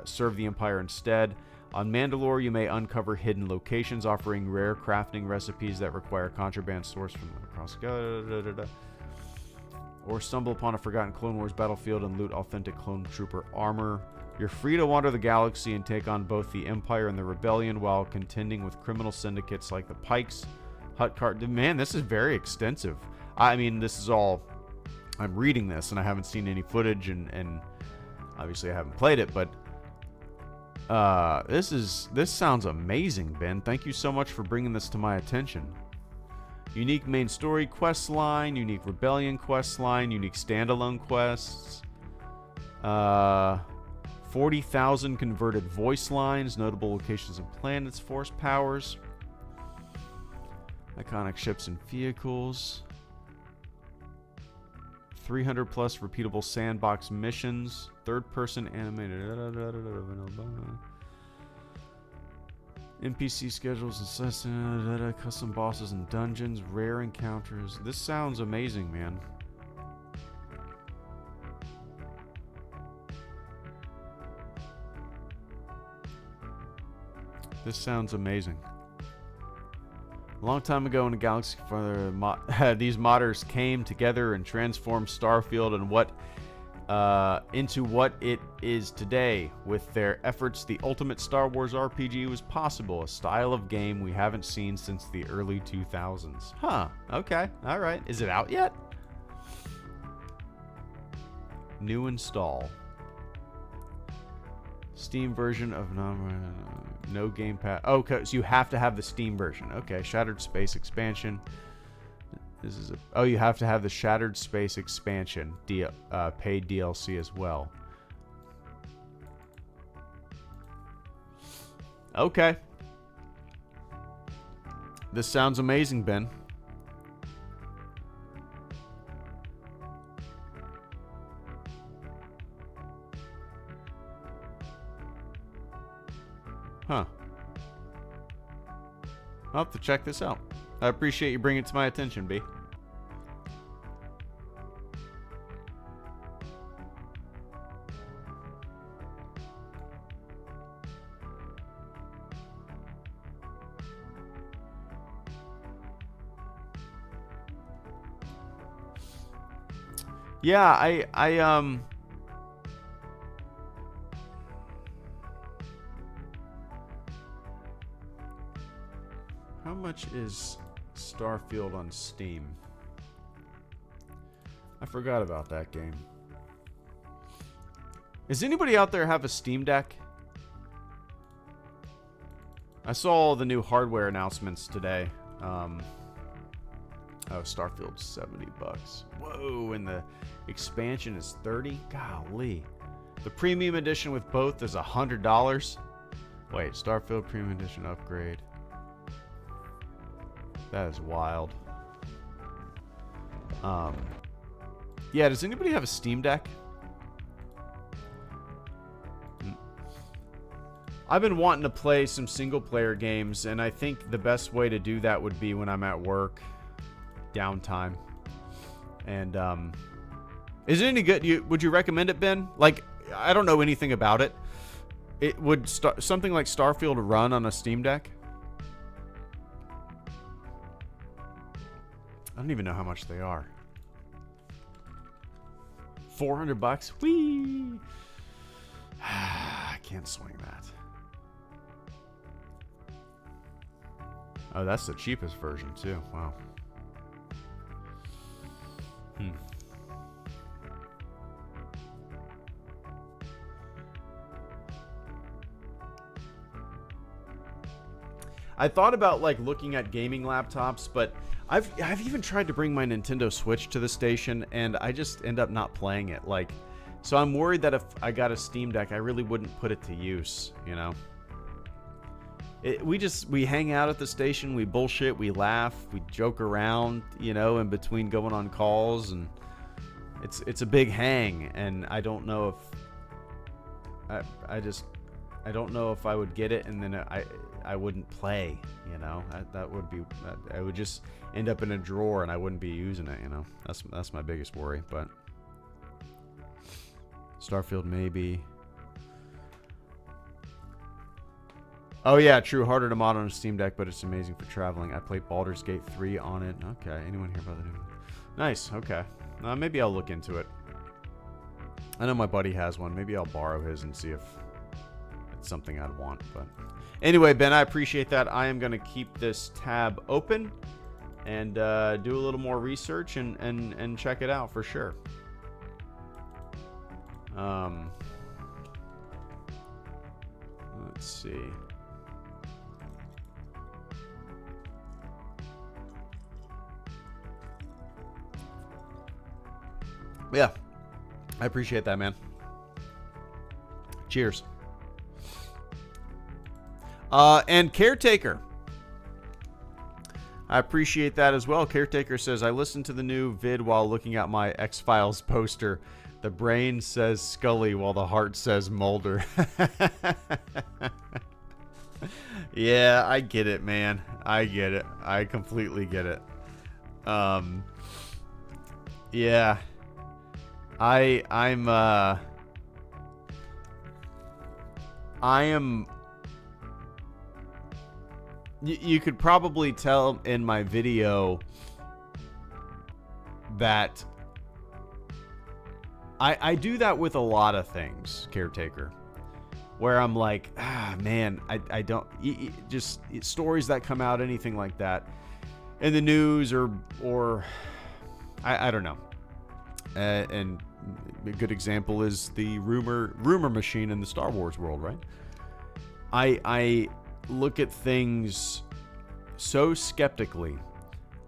serve the Empire instead. On Mandalore, you may uncover hidden locations offering rare crafting recipes that require contraband sourced from across... or stumble upon a forgotten Clone Wars battlefield and loot authentic clone trooper armor. You're free to wander the galaxy and take on both the Empire and the Rebellion while contending with criminal syndicates like the Pikes, Hutt Cart... Man, this is very extensive. I mean, this is all... I'm reading this, and I haven't seen any footage, and obviously I haven't played it, but... This sounds amazing, Ben. Thank you so much for bringing this to my attention. Unique main story quest line, unique rebellion quest line, unique standalone quests. 40,000 converted voice lines, notable locations and planets, force powers, iconic ships and vehicles. 300 plus repeatable sandbox missions, third-person animated NPC schedules and custom bosses and dungeons, rare encounters. This sounds amazing, man. This sounds amazing. A long time ago in a galaxy further, these modders came together and transformed Starfield and what into what it is today. With their efforts, the ultimate Star Wars RPG was possible, a style of game we haven't seen since the early 2000s. Huh, okay, alright. Is it out yet? New install. Steam version of no Game Pass. Oh, so you have to have the Steam version. Okay, Shattered Space expansion. This is you have to have the Shattered Space expansion, paid DLC as well. Okay. This sounds amazing, Ben. Huh. I'll have to check this out. I appreciate you bringing it to my attention, B. Yeah, I how much is Starfield on Steam? I forgot about that game. Does anybody out there have a Steam Deck? I saw all the new hardware announcements today. Oh, Starfield's $70. Whoa, and the expansion is $30? Golly. The premium edition with both is $100. Wait, Starfield Premium Edition upgrade. That is wild. Yeah, does anybody have a Steam Deck? I've been wanting to play some single-player games, and I think the best way to do that would be when I'm at work, downtime. And is it any good? Would you recommend it, Ben? Like, I don't know anything about it. It would something like Starfield run on a Steam Deck? I don't even know how much they are. $400? Whee! I can't swing that. Oh, that's the cheapest version too. Wow. I thought about like looking at gaming laptops, but I've even tried to bring my Nintendo Switch to the station, and I just end up not playing it. Like, so I'm worried that if I got a Steam Deck, I really wouldn't put it to use. You know, we hang out at the station, we bullshit, we laugh, we joke around. You know, in between going on calls, and it's a big hang, and I don't know if I don't know if I would get it, and then I wouldn't play, you know. That would be, I would just end up in a drawer and I wouldn't be using it, you know. That's my biggest worry. But Starfield maybe. Oh yeah, true. Harder to mod on a Steam Deck, but it's amazing for traveling. I played Baldur's Gate 3 on it. Okay, anyone here about the new? Nice. Okay, maybe I'll look into it. I know my buddy has one. Maybe I'll borrow his and see if it's something I'd want. But anyway, Ben, I appreciate that. I am going to keep this tab open and do a little more research and check it out for sure. Let's see. Yeah, I appreciate that, man. Cheers. And Caretaker. I appreciate that as well. Caretaker says, I listened to the new vid while looking at my X-Files poster. The brain says Scully while the heart says Mulder. Yeah, I get it, man. I get it. I completely get it. Yeah. I am... You could probably tell in my video that I do that with a lot of things, Caretaker, where I'm like, man, I don't, just stories that come out, anything like that in the news or I don't know. And a good example is the rumor machine in the Star Wars world, right? I look at things so skeptically,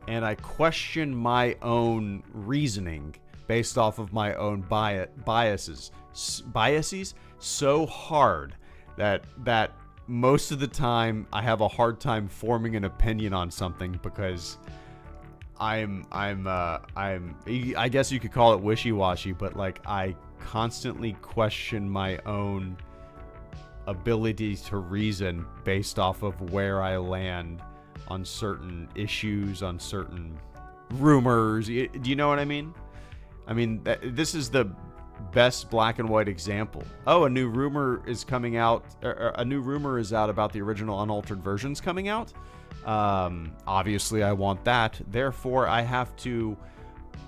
and I question my own reasoning based off of my own biases so hard that most of the time I have a hard time forming an opinion on something because I guess you could call it wishy-washy, but like I constantly question my own ability to reason based off of where I land on certain issues, on certain rumors. Do you know what I mean? I mean, this is the best black and white example. Oh, a new rumor is coming out. A new rumor is out about the original unaltered versions coming out. Obviously, I want that. Therefore, I have to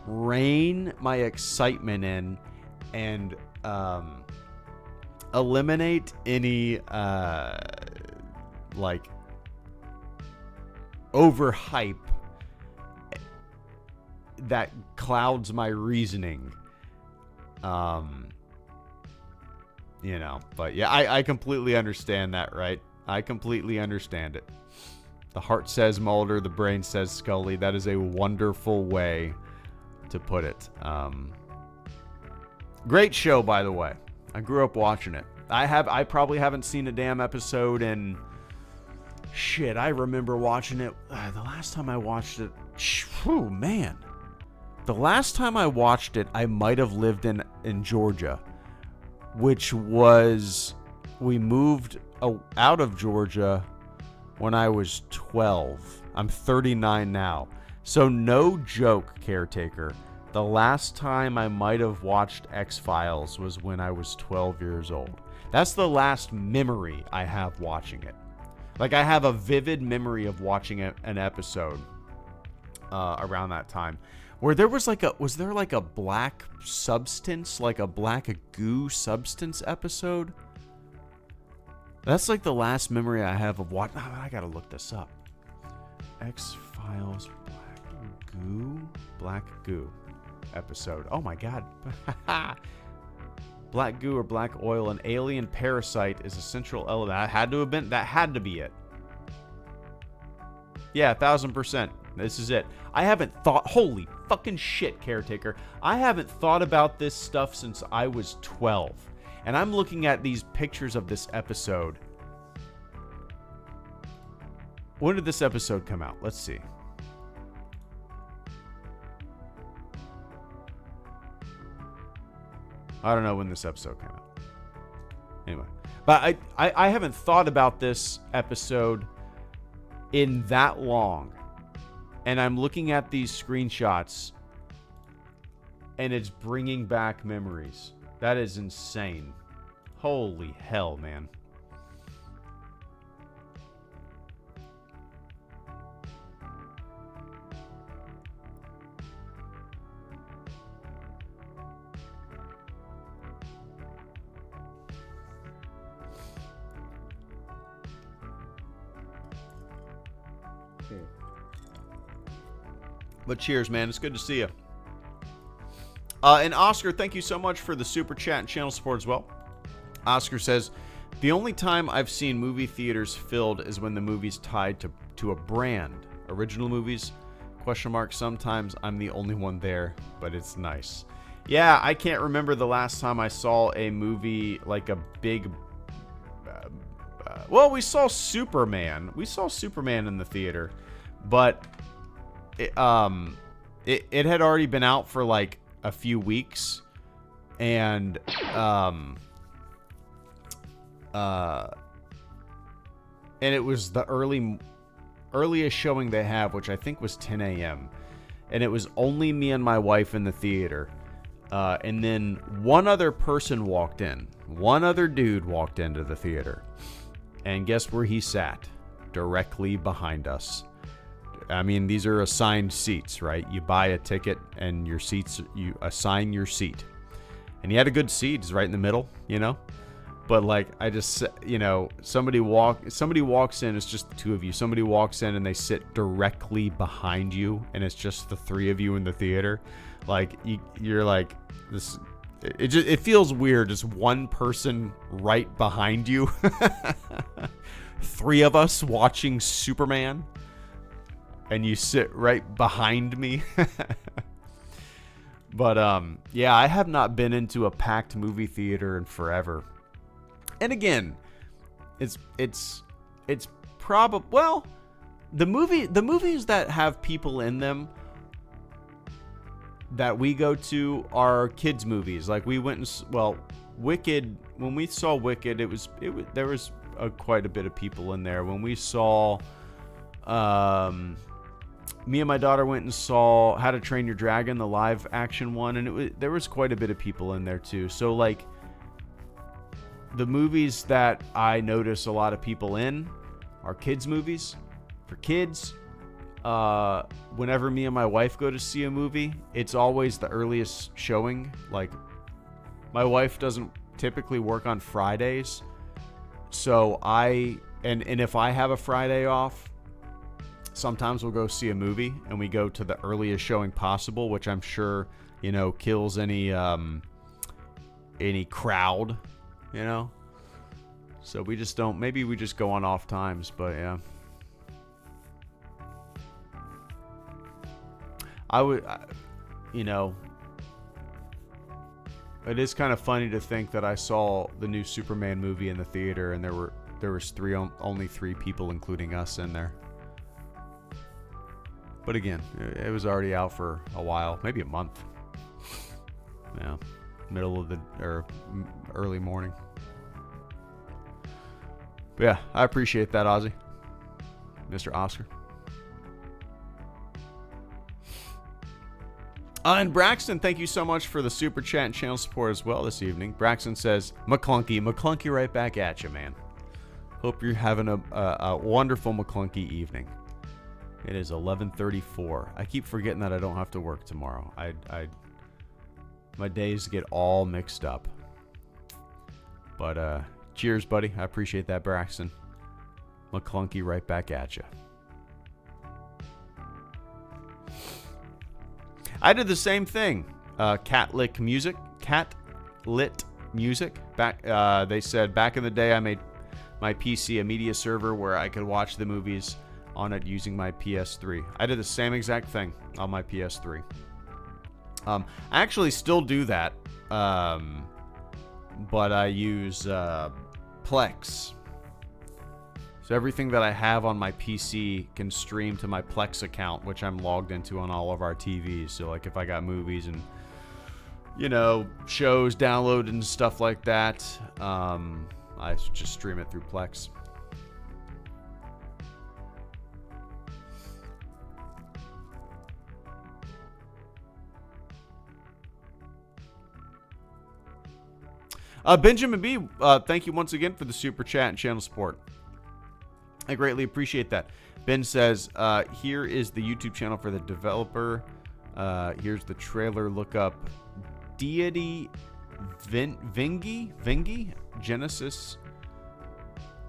rein my excitement in and eliminate any like overhype that clouds my reasoning. You know, but yeah, I completely understand that, right? I completely understand it. The heart says Mulder, the brain says Scully. That is a wonderful way to put it. Great show, by the way. I grew up watching it. I probably haven't seen a damn episode in shit. I remember watching it the last time I watched it. Whew, man. The last time I watched it, I might have lived in Georgia, which was, we moved out of Georgia when I was 12. I'm 39 now. So no joke, Caretaker. The last time I might have watched X-Files was when I was 12 years old. That's the last memory I have watching it. Like, I have a vivid memory of watching an episode around that time. Where there was was there like a black substance, like a black goo substance episode? That's like the last memory I have of what. I gotta look this up. X-Files black goo episode. Oh my god. Black goo or black oil, an alien parasite is a central element. That had to be it. Yeah, 1000%. This is it. I haven't thought, holy fucking shit, Caretaker. I haven't thought about this stuff since I was 12. And I'm looking at these pictures of this episode. When did this episode come out? Let's see. I don't know when this episode came out. Anyway. But I haven't thought about this episode in that long. And I'm looking at these screenshots, and it's bringing back memories. That is insane. Holy hell, man. But cheers, man. It's good to see you. And Oscar, thank you so much for the super chat and channel support as well. Oscar says, the only time I've seen movie theaters filled is when the movie's tied to a brand. Original movies, ? Sometimes I'm the only one there, but it's nice. Yeah, I can't remember the last time I saw a movie like a big... well, we saw Superman. We saw Superman in the theater, but... It had already been out for like a few weeks, and it was the earliest showing they have, which I think was 10 a.m. And it was only me and my wife in the theater, and then one other person walked in. One other dude walked into the theater, and guess where he sat? Directly behind us. I mean, these are assigned seats, right? You buy a ticket and your seats, you assign your seat. and he had a good seat. He's right in the middle, But like, I just, somebody walks in. It's just the two of you. Somebody walks in and they sit directly behind you, and it's just the three of you in the theater. Like you're like this. It feels weird. Just one person right behind you. Three of us watching Superman, and you sit right behind me. But yeah, I have not been into a packed movie theater in forever. And again, it's probably, well, the movies that have people in them that we go to are kids movies. Like we went and Wicked. When we saw Wicked, there was quite a bit of people in there. When we saw, me and my daughter went and saw How to Train Your Dragon, the live action one, and there was quite a bit of people in there too. So like, the movies that I notice a lot of people in are kids movies. For kids, whenever me and my wife go to see a movie, it's always the earliest showing. Like, my wife doesn't typically work on Fridays, so and if I have a Friday off, sometimes we'll go see a movie and we go to the earliest showing possible, which I'm sure kills any crowd. So we just don't, maybe we just go on off times, but yeah. It is kind of funny to think that I saw the new Superman movie in the theater and there was only three people, including us, in there. But again, it was already out for a while, maybe a month. Yeah. Middle of or early morning. But yeah, I appreciate that, Ozzy. Mr. Oscar. And Braxton, thank you so much for the super chat and channel support as well this evening. Braxton says, McClunky right back at you, man. Hope you're having a wonderful McClunky evening. It is 11:34. I keep forgetting that I don't have to work tomorrow. My days get all mixed up. But cheers, buddy. I appreciate that, Braxton. McClunky right back at you. I did the same thing. Catlit music. They said back in the day I made my PC a media server where I could watch the movies on it using my PS3. I did the same exact thing on my PS3. I actually still do that, but I use Plex. So everything that I have on my PC can stream to my Plex account, which I'm logged into on all of our TVs. So like if I got movies and, shows downloaded and stuff like that, I just stream it through Plex. Benjamin B, thank you once again for the super chat and channel support. I greatly appreciate that. Ben says, here is the YouTube channel for the developer. Here's the trailer. Look up Deity Vingy Genesis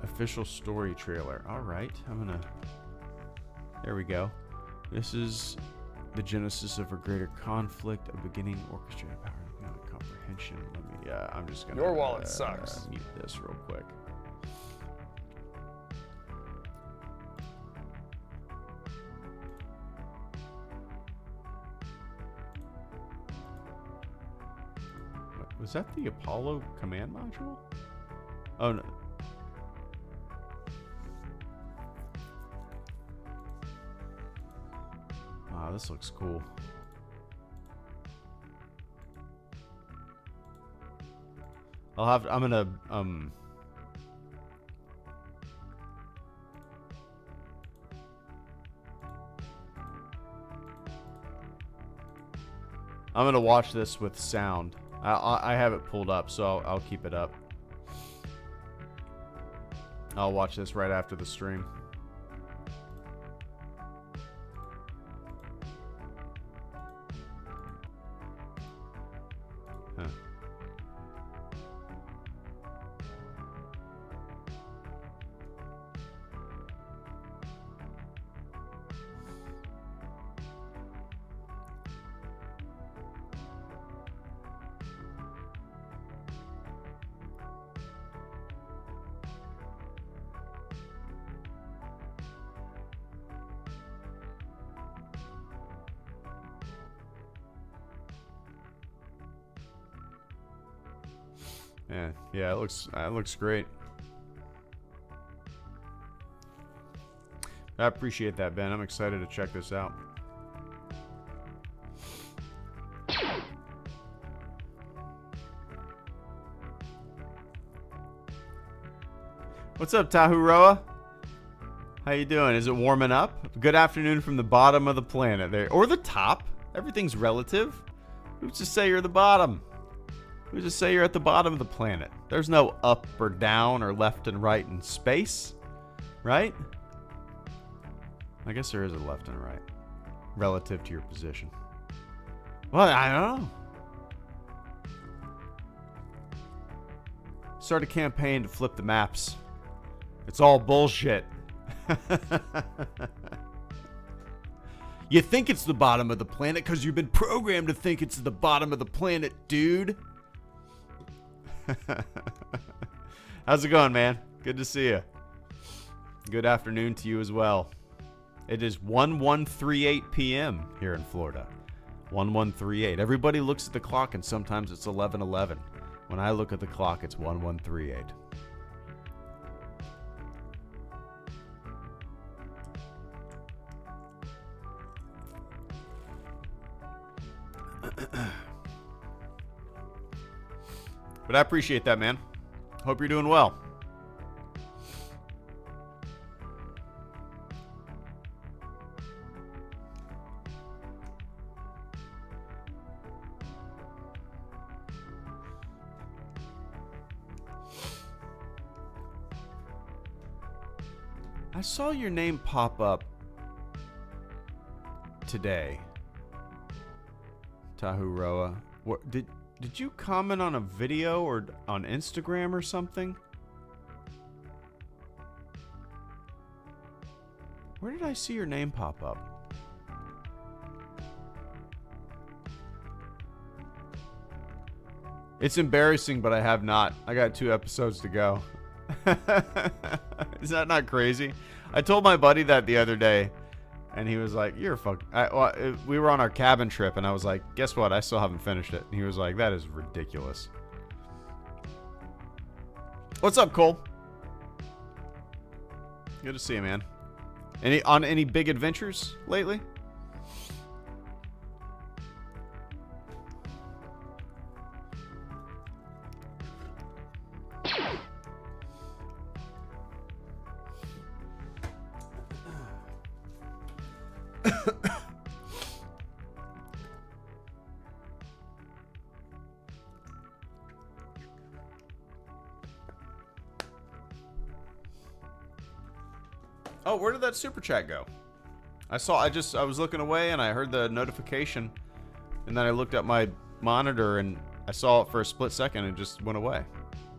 official story trailer. All right, there we go. This is the genesis of a greater conflict, a beginning orchestrated power beyond comprehension. I'm just gonna. Your wallet sucks. Mute this real quick. Was that the Apollo command module? Oh no. Wow, this looks cool. I'm gonna watch this with sound. I have it pulled up, so I'll keep it up. I'll watch this right after the stream. Huh. Yeah, it looks great. I appreciate that, Ben. I'm excited to check this out. What's up, Tahuroa? How you doing? Is it warming up? Good afternoon from the bottom of the planet there. Or the top. Everything's relative. Who's to say you're the bottom? Who's to say you're at the bottom of the planet? There's no up or down or left and right in space. Right? I guess there is a left and a right. Relative to your position. Well, I don't know. Start a campaign to flip the maps. It's all bullshit. You think it's the bottom of the planet because you've been programmed to think it's the bottom of the planet, dude. How's it going, man? Good to see you. Good afternoon to you as well. It is 1138 p.m. here in Florida. 1138. Everybody looks at the clock and sometimes it's 11:11. When I look at the clock, it's 1138. But I appreciate that, man. Hope you're doing well. I saw your name pop up today, Tahuroa. What did you comment on a video or on Instagram or something? Where did I see your name pop up? It's embarrassing, but I have not. I got 2 episodes to go. Is that not crazy? I told my buddy that the other day, and he was like, "You're a fuck." We were on our cabin trip, and I was like, "Guess what? I still haven't finished it." And he was like, "That is ridiculous." What's up, Cole? Good to see you, man. Any big adventures lately? Oh, where did that super chat go? I was looking away and I heard the notification, and then I looked at my monitor and I saw it for a split second and it just went away.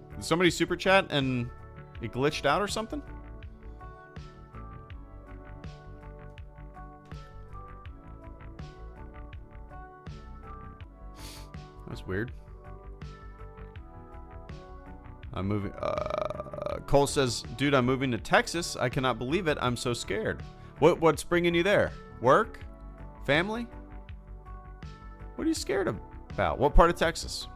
Did somebody super chat and it glitched out or something? That's weird. I'm moving. Cole says, "Dude, I'm moving to Texas. I cannot believe it. I'm so scared." What's bringing you there? Work? Family? What are you scared about? What part of Texas?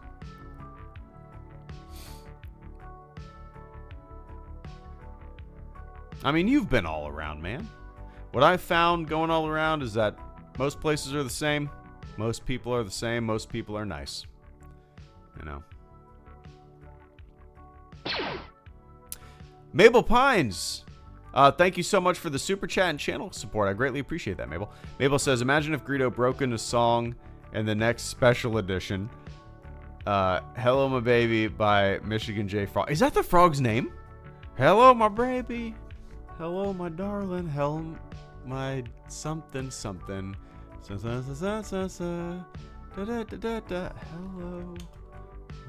I mean, you've been all around, man. What I've found going all around is that most places are the same. Most people are the same. Most people are nice. You know. Mabel Pines. Thank you so much for the super chat and channel support. I greatly appreciate that, Mabel. Mabel says, imagine if Greedo broke into song in the next special edition. Hello, My Baby by Michigan J. Frog. Is that the frog's name? Hello, my baby. Hello, my darling. Hello, my something something. Hello,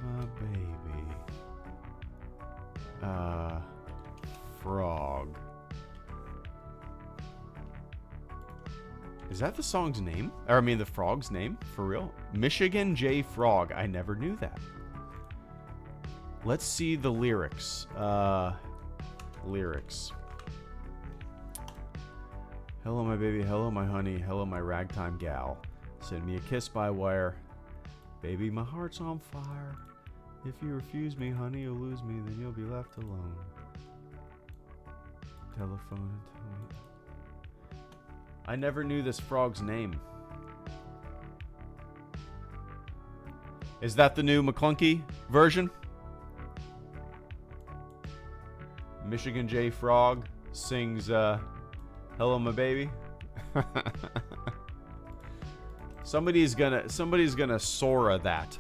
my baby. Frog. Is that the song's name? Or I mean the frog's name? For real? Michigan J. Frog. I never knew that. Let's see the lyrics. Lyrics. Hello, my baby. Hello, my honey. Hello, my ragtime gal. Send me a kiss by wire. Baby, my heart's on fire. If you refuse me, honey, you'll lose me, then you'll be left alone. Telephone and tell me. I never knew this frog's name. Is that the new McClunky version? Michigan J. Frog sings Hello My Baby. Somebody's gonna Sora that.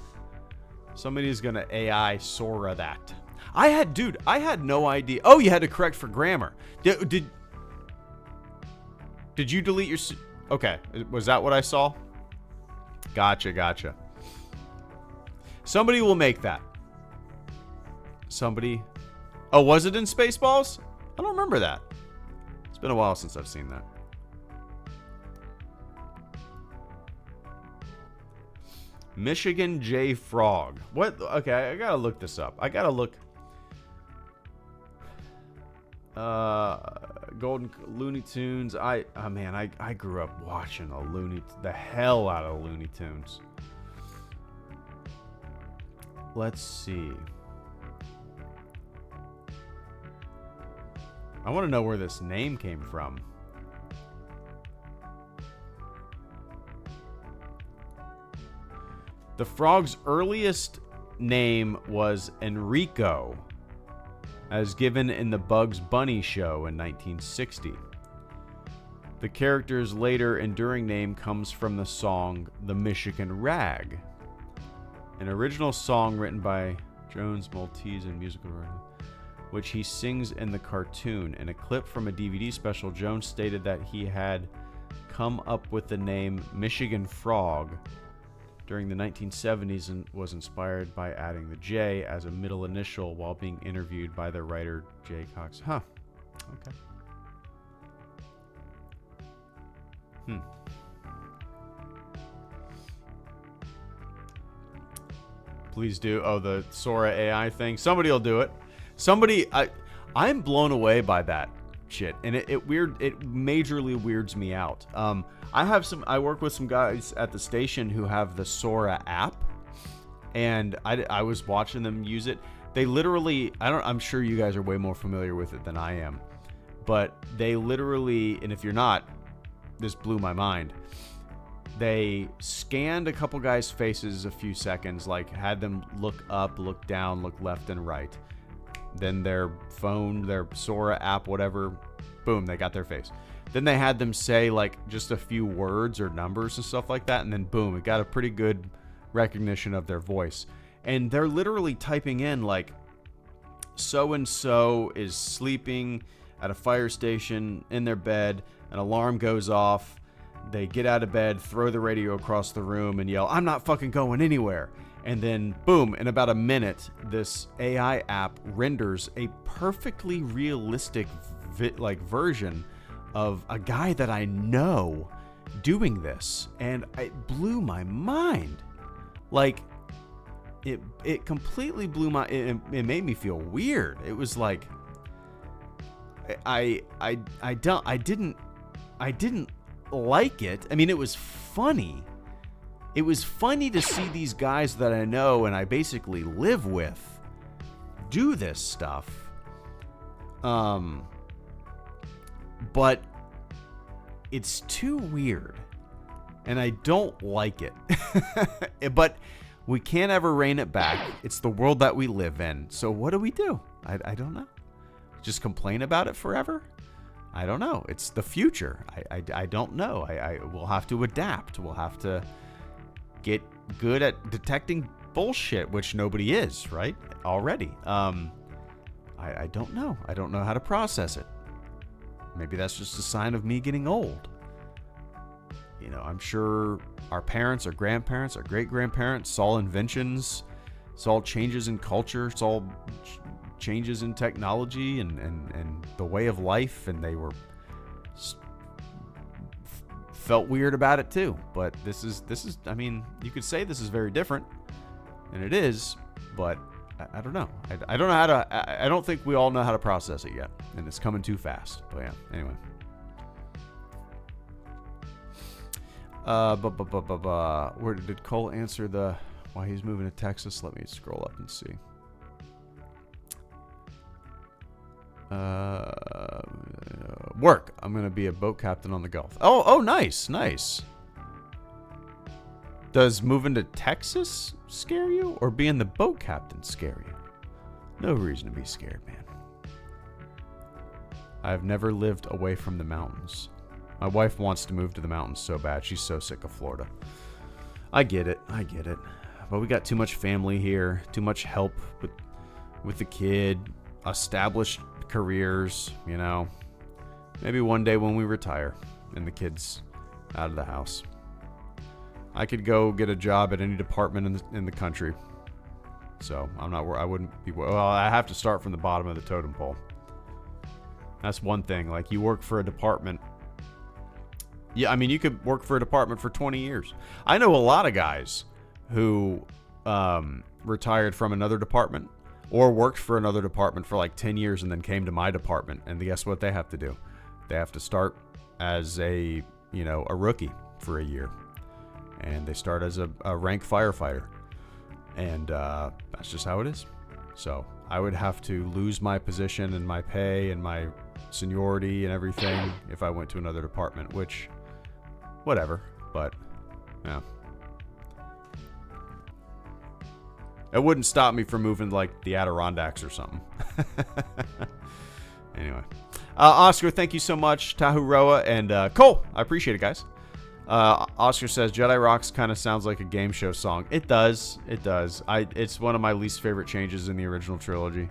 Somebody's gonna AI Sora that. I had no idea. Oh, you had to correct for grammar. Did you delete your... Okay, was that what I saw? Gotcha. Somebody will make that. Somebody... Oh, was it in Spaceballs? I don't remember that. It's been a while since I've seen that. Michigan J. Frog. What? Okay, I gotta look this up. I gotta look. Golden Looney Tunes. Man, I grew up watching the hell out of Looney Tunes. Let's see. I want to know where this name came from. The frog's earliest name was Enrico, as given in the Bugs Bunny show in 1960. The character's later enduring name comes from the song The Michigan Rag, an original song written by Jones Maltese and musical writer, which he sings in the cartoon. In a clip from a DVD special, Jones stated that he had come up with the name Michigan Frog during the 1970s and was inspired by adding the J as a middle initial while being interviewed by the writer Jay Cox. Huh. Okay. Please do. Oh, the Sora AI thing. Somebody will do it. I'm blown away by that shit, and it majorly weirds me out. I work with some guys at the station who have the Sora app, and I was watching them use it. They literally, I'm sure you guys are way more familiar with it than I am, but they literally, and if you're not, this blew my mind. They scanned a couple guys' faces a few seconds, like had them look up, look down, look left and right. Then their phone, their Sora app, whatever, boom, they got their face. Then they had them say like just a few words or numbers and stuff like that, and then boom, it got a pretty good recognition of their voice. And they're literally typing in like, so-and-so is sleeping at a fire station in their bed, an alarm goes off, they get out of bed, throw the radio across the room and yell, "I'm not fucking going anywhere." And then, boom, in about a minute, this AI app renders a perfectly realistic version of a guy that I know doing this. And it blew my mind. Like, it completely blew my... It made me feel weird. It was like... I didn't like it. I mean, it was funny. It was funny to see these guys that I know and I basically live with do this stuff. But it's too weird. And I don't like it. But we can't ever rein it back. It's the world that we live in. So what do? I don't know. Just complain about it forever? I don't know. It's the future. I don't know. We'll have to adapt. We'll have to get good at detecting bullshit, which nobody is, right? Already. I don't know. I don't know how to process it. Maybe that's just a sign of me getting old. You know, I'm sure our parents, our grandparents, our great-grandparents saw inventions, saw changes in culture, saw changes in technology and the way of life, and they were felt weird about it too. But this is I mean, you could say this is very different, and it is, but I don't know. I don't know how to. I don't think we all know how to process it yet, and it's coming too fast. But yeah. Anyway. Where did Cole answer the why he's moving to Texas. Let me scroll up and see. Work. I'm going to be a boat captain on the Gulf. Oh, nice. Does moving to Texas scare you, or being the boat captain scare you? No reason to be scared, man. I've never lived away from the mountains. My wife wants to move to the mountains so bad. She's so sick of Florida. I get it. But we got too much family here, too much help with the kid, established careers, you know. Maybe one day when we retire and the kid's out of the house, I could go get a job at any department in the country. So I wouldn't be, well, I have to start from the bottom of the totem pole. That's one thing. Like, you work for a department. Yeah, I mean, you could work for a department for 20 years. I know a lot of guys who retired from another department or worked for another department for like 10 years and then came to my department. And guess what they have to do? They have to start as a rookie for a year. And they start as a rank firefighter. And that's just how it is. So I would have to lose my position and my pay and my seniority and everything if I went to another department, which, whatever. But, yeah. It wouldn't stop me from moving like the Adirondacks or something. Anyway. Oscar, thank you so much. Tahuroa and Cole. I appreciate it, guys. Oscar says Jedi Rocks kind of sounds like a game show song. It does. It's one of my least favorite changes in the original trilogy.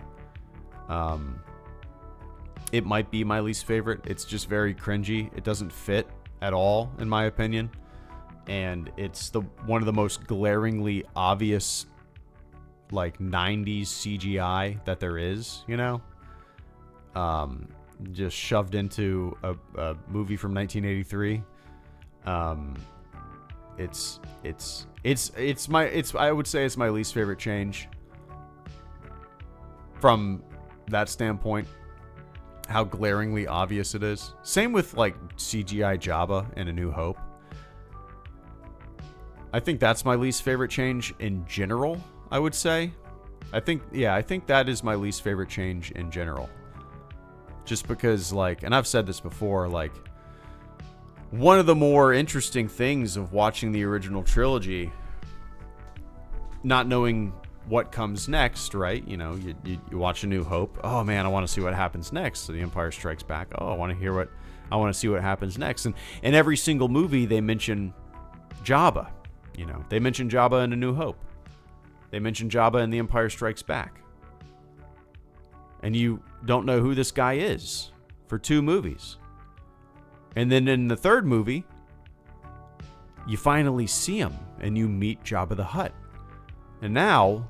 It might be my least favorite. It's just very cringy. It doesn't fit at all, in my opinion. And it's one of the most glaringly obvious, like, 90s CGI that there is, you know? Just shoved into a movie from 1983. I would say it's my least favorite change from that standpoint, how glaringly obvious it is. Same with like CGI Jabba in A New Hope. I think that's my least favorite change in general, I would say. I think that is my least favorite change in general. Just because, like, and I've said this before, like, one of the more interesting things of watching the original trilogy, not knowing what comes next, right? You know, you watch A New Hope. Oh man, I want to see what happens next. So The Empire Strikes Back. Oh, I want to see what happens next. And in every single movie, they mention Jabba. You know, they mention Jabba in A New Hope. They mention Jabba in The Empire Strikes Back. And you don't know who this guy is for 2 movies. And then in the 3rd movie, you finally see him and you meet Jabba the Hutt. And now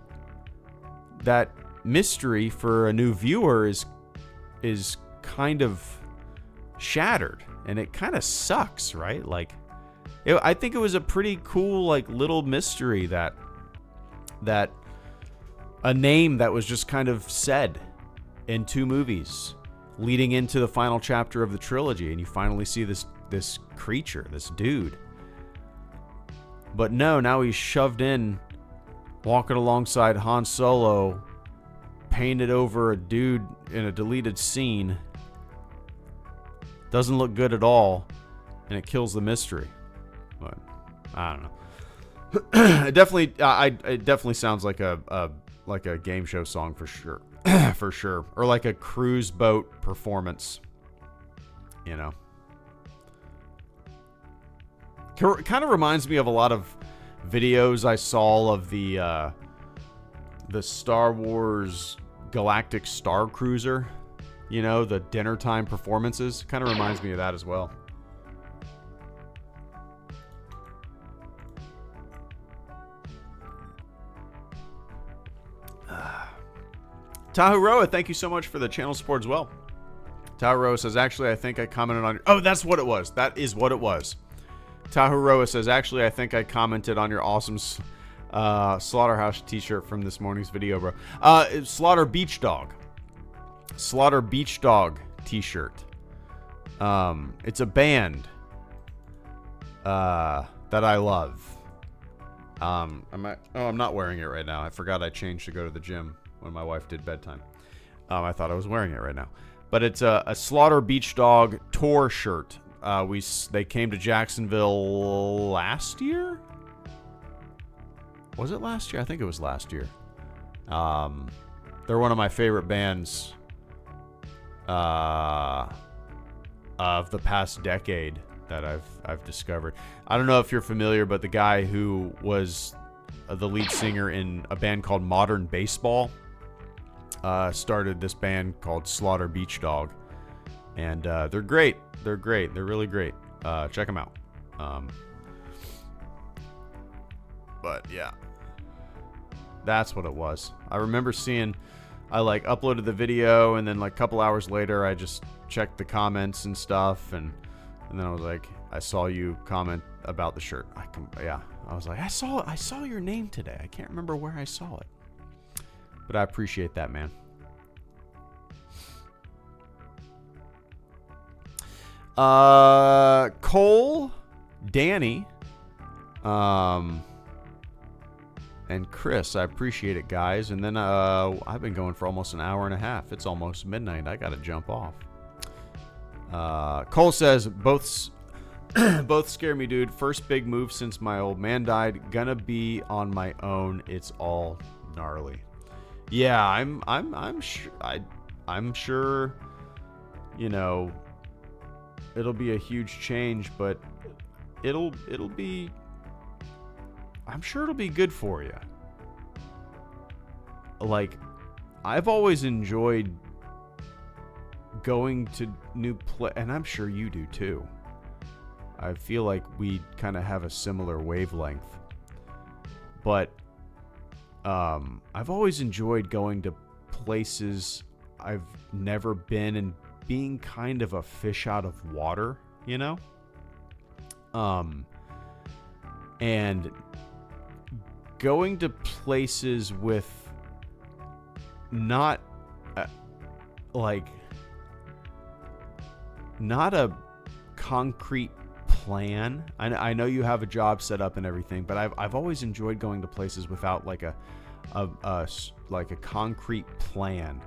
that mystery for a new viewer is kind of shattered, and it kind of sucks, right? Like, I think it was a pretty cool, like, little mystery that a name that was just kind of said in 2 movies leading into the final chapter of the trilogy, and you finally see this creature, this dude. But no, now he's shoved in, walking alongside Han Solo, painted over a dude in a deleted scene. Doesn't look good at all, and it kills the mystery. But I don't know. It definitely sounds like a game show song for sure. For sure. Or like a cruise boat performance. You know. Kind of reminds me of a lot of videos I saw of the Star Wars Galactic Star Cruiser. You know, the dinner time performances. Kind of reminds me of that as well. Tahuroa, thank you so much for the channel support as well. Tahuroa says, actually, I think I commented on your... Oh, that's what it was. That is what it was. Tahuroa says, actually, I think I commented on your awesome Slaughterhouse t-shirt from this morning's video, bro. Slaughter Beach Dog. Slaughter Beach Dog t-shirt. It's a band that I love. I'm not wearing it right now. I forgot I changed to go to the gym when my wife did bedtime. I thought I was wearing it right now. But it's a Slaughter Beach Dog tour shirt. They came to Jacksonville last year? Was it last year? I think it was last year. They're one of my favorite bands of the past decade that I've discovered. I don't know if you're familiar, but the guy who was the lead singer in a band called Modern Baseball started this band called Slaughter Beach Dog, and they're great. They're great. They're really great. Check them out. But yeah, that's what it was. I remember seeing, I like uploaded the video, and then like a couple hours later, I just checked the comments and stuff, and then I was like, I saw you comment about the shirt. I was like, I saw your name today. I can't remember where I saw it, but I appreciate that, man. Cole, Danny, and Chris, I appreciate it, guys. And then I've been going for almost an hour and a half. It's almost midnight. I gotta jump off. Cole says, both scare me, dude. First big move since my old man died. Gonna be on my own. It's all gnarly. Yeah, I'm sure. You know, it'll be a huge change, but it'll be. I'm sure it'll be good for you. Like, I've always enjoyed going to new and I'm sure you do too. I feel like we kind of have a similar wavelength. But I've always enjoyed going to places I've never been and being kind of a fish out of water, you know? And going to places with not not a concrete plan. I know you have a job set up and everything, but I've always enjoyed going to places without like a concrete plan,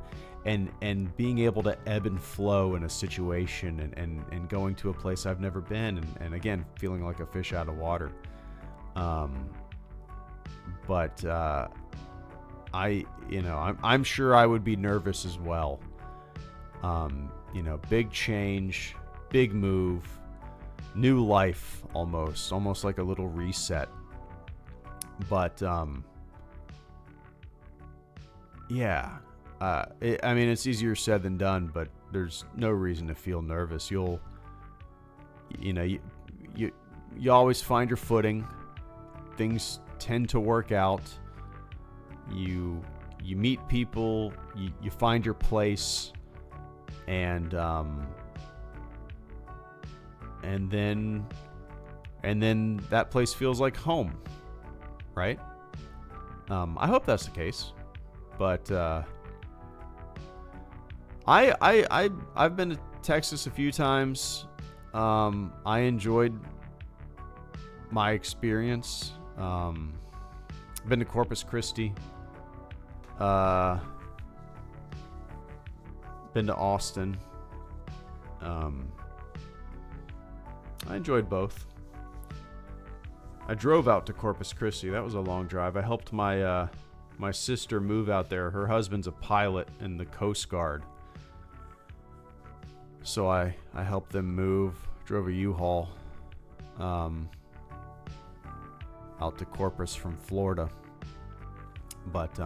and being able to ebb and flow in a situation, and going to a place I've never been, and again feeling like a fish out of water. But I'm sure I would be nervous as well. Big change, big move, new life, almost like a little reset. But it's easier said than done, but there's no reason to feel nervous. You always find your footing. Things tend to work out. You meet people, you find your place, and then that place feels like home, right? I hope that's the case, but I've been to Texas a few times. I enjoyed my experience. Been to Corpus Christi. Been to Austin. I enjoyed both. I drove out to Corpus Christi. That was a long drive. I helped my sister move out there. Her husband's a pilot in the Coast Guard. So I helped them move. Drove a U-Haul out to Corpus from Florida. But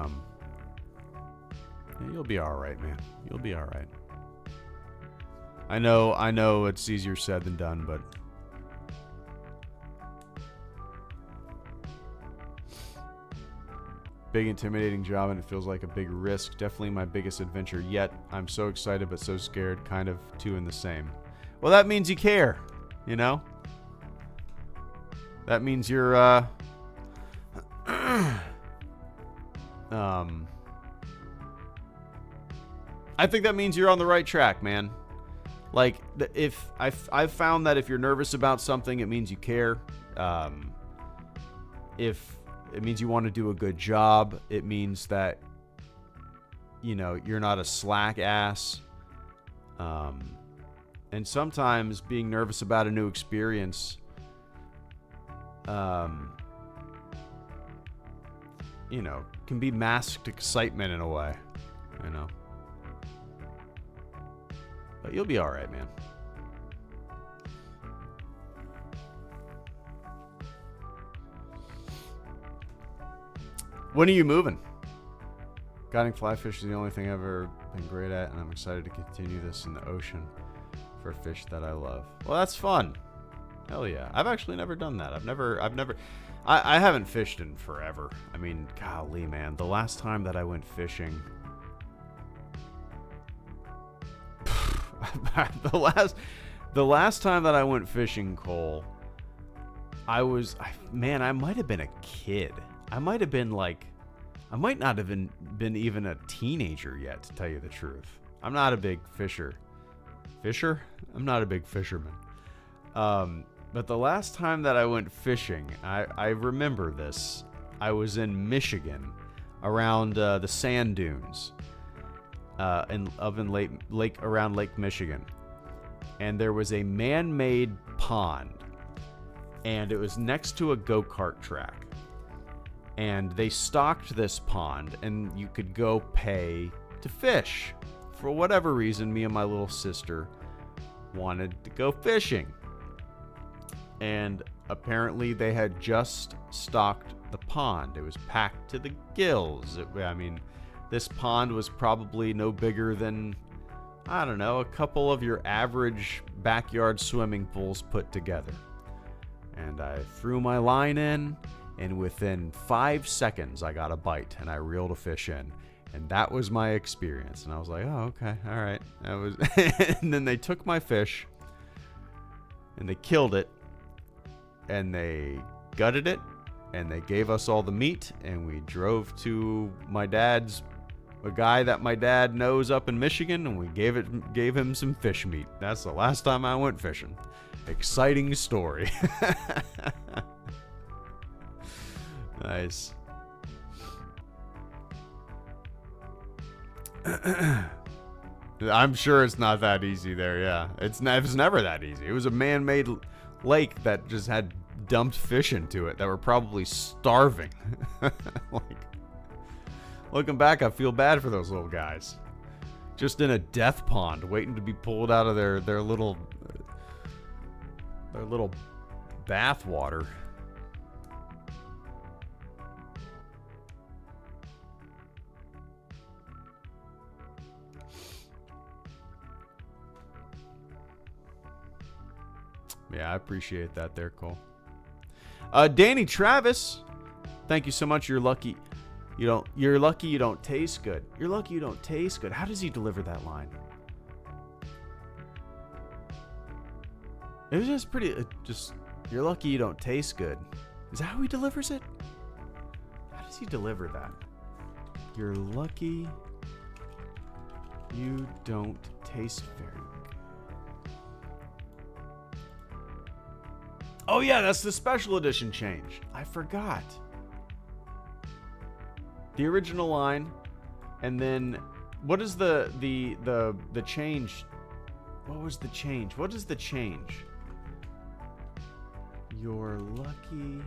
you'll be all right, man. You'll be all right. I know it's easier said than done, but big intimidating job, and it feels like a big risk. Definitely my biggest adventure yet. I'm so excited but so scared, kind of two in the same. Well, that means you care, you know? That means you're I think that means you're on the right track, man. Like, if I've found that if you're nervous about something, it means you care. If It means you want to do a good job. It means that, you know, you're not a slack ass. And sometimes being nervous about a new experience, you know, can be masked excitement in a way, you know. But you'll be all right, man. When are you moving? Guiding fly fish is the only thing I've ever been great at, and I'm excited to continue this in the ocean for fish that I love. Well, that's fun. Hell yeah. I've actually never done that. I haven't fished in forever. I mean, golly, man. The last time that I went fishing, the last time that I went fishing, Cole, I might have been a kid. I might not have been even a teenager yet, to tell you the truth. I'm not a big fisher. I'm not a big fisherman. But the last time that I went fishing, I remember this. I was in Michigan, around the sand dunes, around Lake Michigan, and there was a man-made pond, and it was next to a go-kart track, and they stocked this pond, and you could go pay to fish. For whatever reason, me and my little sister wanted to go fishing. And apparently they had just stocked the pond. It was packed to the gills. This pond was probably no bigger than, I don't know, a couple of your average backyard swimming pools put together. And I threw my line in, and within 5 seconds I got a bite, and I reeled a fish in. And that was my experience. And I was like, oh, okay, all right. And then they took my fish, and they killed it, and they gutted it, and they gave us all the meat, and we drove to a guy that my dad knows up in Michigan, and we gave him some fish meat. That's the last time I went fishing. Exciting story. Nice. I'm sure it's not that easy there, yeah. It's never that easy. It was a man-made lake that just had dumped fish into it that were probably starving. Looking back, I feel bad for those little guys. Just in a death pond, waiting to be pulled out of their little bath water. Yeah, I appreciate that there, Cole. Danny Travis, thank you so much. You're lucky you don't taste good. You're lucky you don't taste good. How does he deliver that line? It was just pretty, you're lucky you don't taste good. Is that how he delivers it? How does he deliver that? You're lucky you don't taste very good. Oh yeah, that's the special edition change. I forgot. The original line, and then what is the change? What was the change? What is the change? You're lucky.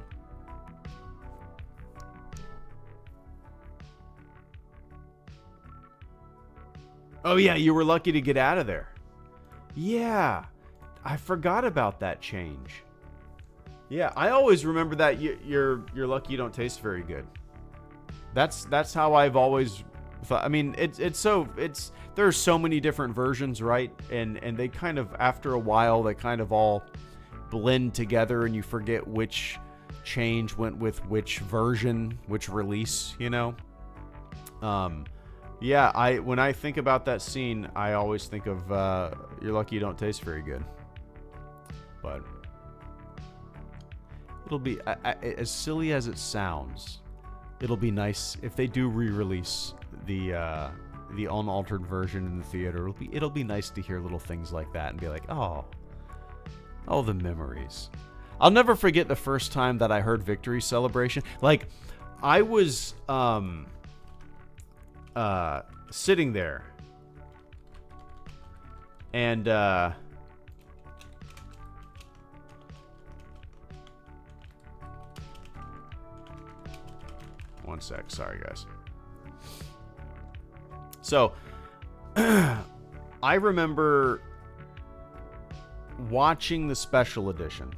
Oh yeah, you were lucky to get out of there. Yeah, I forgot about that change. Yeah, I always remember that you're lucky you don't taste very good. That's how I've always thought. I mean, there are so many different versions, right? And they kind of, after a while, they kind of all blend together, and you forget which change went with which version, which release, you know? Yeah, when I think about that scene, I always think of you're lucky you don't taste very good. But it'll be, as silly as it sounds, it'll be nice if they do re-release the unaltered version in the theater. It'll be nice to hear little things like that and be like, oh, the memories. I'll never forget the first time that I heard Victory Celebration. Like, I was sitting there, and one sec, sorry guys. So, I remember watching the special edition.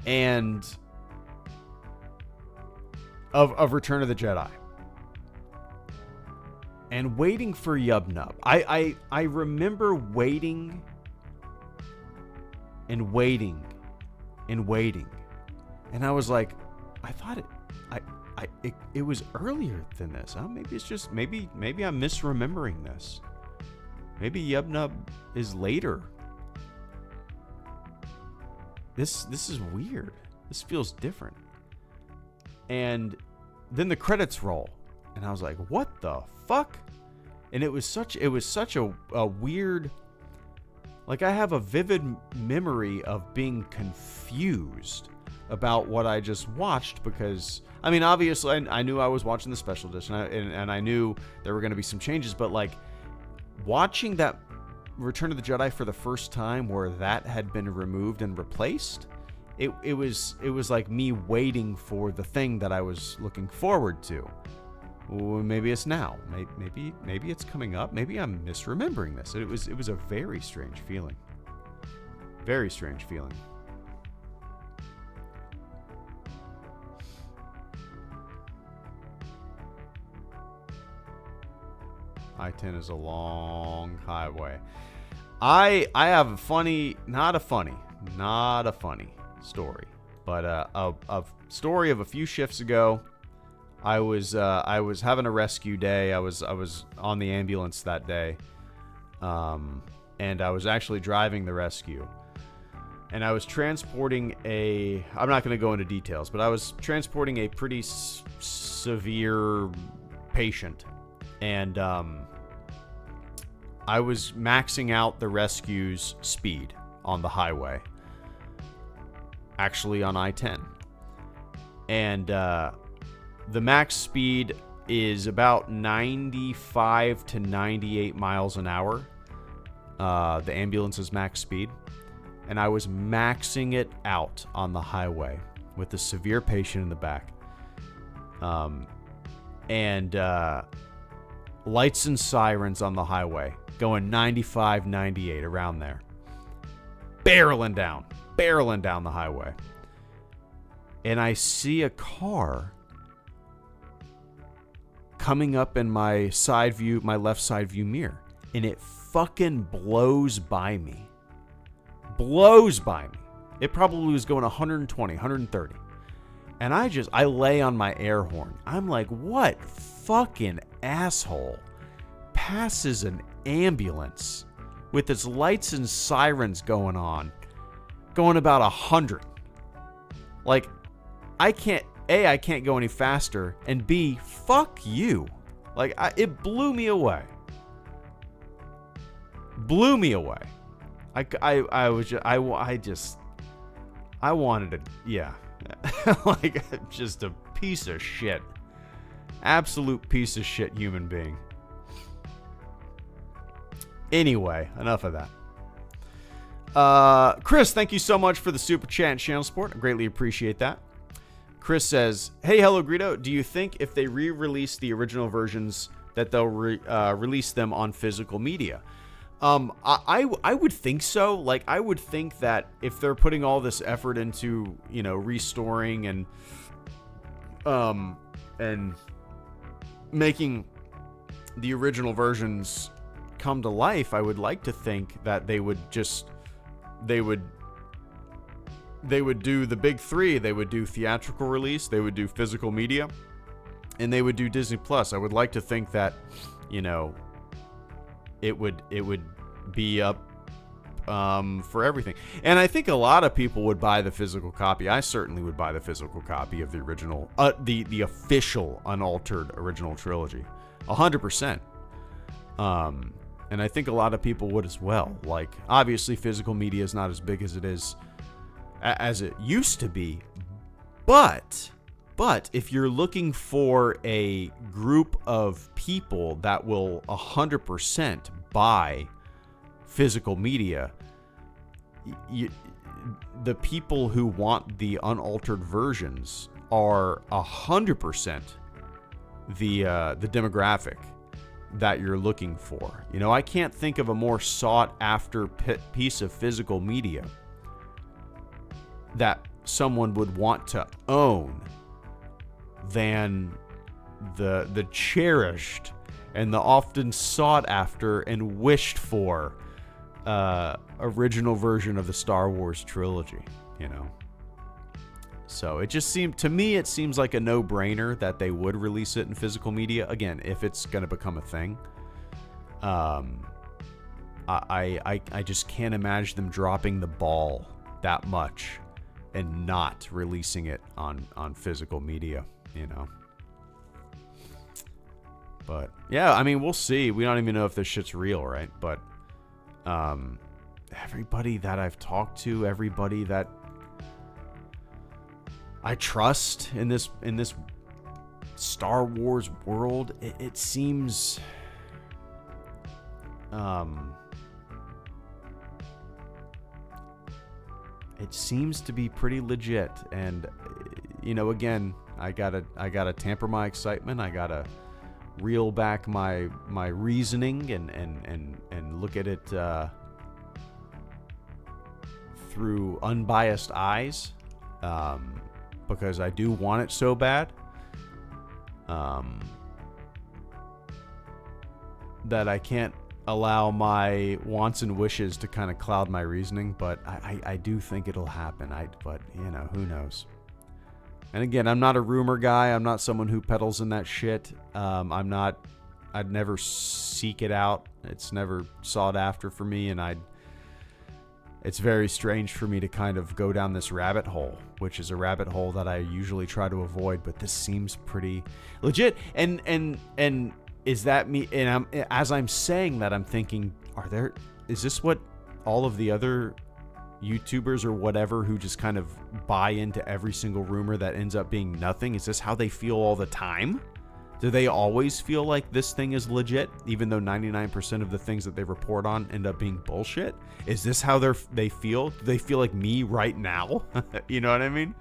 And of Return of the Jedi. And waiting for Yub Nub. I remember waiting and waiting and waiting. And I was like, I thought it was earlier than this. Huh? Maybe it's just maybe I'm misremembering this. Maybe Yub Nub is later. This is weird. This feels different. And then the credits roll, and I was like, "What the fuck?" And it was such a weird. Like, I have a vivid memory of being confused about what I just watched, because I mean, obviously I knew I was watching the special edition, and I knew there were going to be some changes, but like watching that Return of the Jedi for the first time where that had been removed and replaced, it was like me waiting for the thing that I was looking forward to. Well, maybe it's now. Maybe it's coming up. Maybe I'm misremembering this. It was a very strange feeling. Very strange feeling. I-10 is a long highway. I have a funny, not a funny story, but a story of a few shifts ago. I was having a rescue day. I was on the ambulance that day, and I was actually driving the rescue, and I was transporting I'm not going to go into details, but I was transporting a pretty severe patient, and I was maxing out the rescue's speed on the highway, actually on I-10, and the max speed is about 95 to 98 miles an hour. The ambulance's max speed. And I was maxing it out on the highway with a severe patient in the back. And lights and sirens on the highway, going 95, 98, around there. Barreling down the highway. And I see a car coming up in my left side view mirror, and it fucking blows by me. It probably was going 120, 130. And I lay on my air horn. I'm like, what fucking asshole passes an ambulance with its lights and sirens going on, going about 100? Like, I can't go any faster, and B, fuck you. Like, it blew me away. I wanted to, yeah. Like, just a piece of shit. Absolute piece of shit human being. Anyway, enough of that. Chris, thank you so much for the super chat and channel support. I greatly appreciate that. Chris says, hey, HelloGreedo, do you think if they re-release the original versions that they'll release them on physical media? I would think so. Like, I would think that if they're putting all this effort into, restoring and making the original versions come to life, I would like to think that they would do the big three. They would do theatrical release, they would do physical media, and they would do Disney Plus. I would like to think that, it would be up for everything. And I think a lot of people would buy the physical copy. I certainly would buy the physical copy of the original, the official unaltered original trilogy, 100%. And I think a lot of people would as well. Like, obviously, physical media is not as big as it is as it used to be. But if you're looking for a group of people that will 100% buy physical media, the people who want the unaltered versions are 100% the demographic that you're looking for. You know, I can't think of a more sought after piece of physical media that someone would want to own than the cherished and the often sought after and wished for original version of the Star Wars trilogy, you know. So it just seemed to me, it seems like a no-brainer that they would release it in physical media again if it's going to become a thing. I just can't imagine them dropping the ball that much and not releasing it on physical media, you know. But yeah, I mean, we'll see. We don't even know if this shit's real, right? But everybody that I've talked to, everybody that I trust in this Star Wars world, it seems it seems to be pretty legit. And you know, again, I gotta tamper my excitement. I gotta reel back my reasoning and look at it through unbiased eyes, because I do want it so bad, that I can't allow my wants and wishes to kind of cloud my reasoning. But I do think it'll happen. But you know, who knows? And again, I'm not a rumor guy. I'm not someone who peddles in that shit. I'd never seek it out. It's never sought after for me, and it's very strange for me to kind of go down this rabbit hole, which is a rabbit hole that I usually try to avoid, but this seems pretty legit. And is that me? And as I'm saying that, I'm thinking, is this what all of the other YouTubers or whatever who just kind of buy into every single rumor that ends up being nothing? Is this how they feel all the time? Do they always feel like this thing is legit, even though 99% of the things that they report on end up being bullshit? Is this how they feel? Do they feel like me right now? You know what I mean?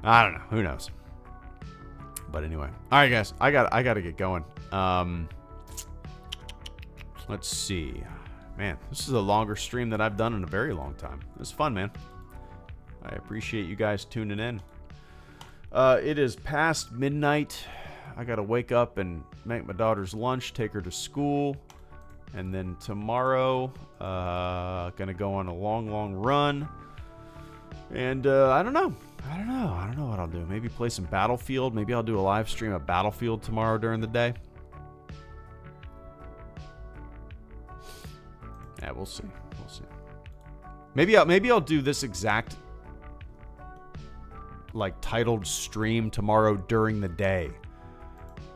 I don't know. Who knows? But anyway. All right, guys. I got to get going. Let's see. Man, this is a longer stream than I've done in a very long time. It was fun, man. I appreciate you guys tuning in. It is past midnight. I gotta wake up and make my daughter's lunch, take her to school, and then tomorrow, gonna go on a long run. And I don't know what I'll do. Maybe play some Battlefield. Maybe I'll do a live stream of Battlefield tomorrow during the day. Yeah, we'll see. Maybe I'll do this exact like titled stream tomorrow during the day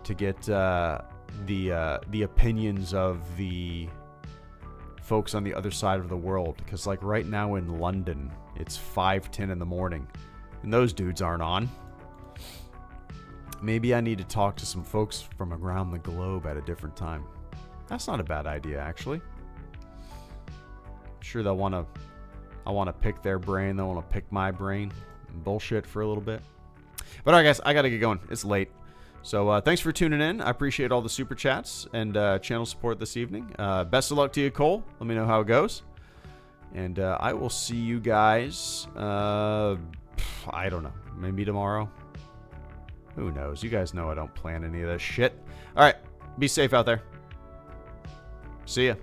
to get the opinions of the folks on the other side of the world, because like right now in London it's 5:10 in the morning and those dudes aren't on. Maybe I need to talk to some folks from around the globe at a different time. That's not a bad idea, actually. I'm sure I want to pick their brain, they'll want to pick my brain and bullshit for a little bit. But all right, guys, I gotta get going. It's late. So thanks for tuning in. I appreciate all the super chats and channel support this evening. Best of luck to you, Cole. Let me know how it goes. And I will see you guys, I don't know, maybe tomorrow. Who knows? You guys know I don't plan any of this shit. All right, be safe out there. See ya.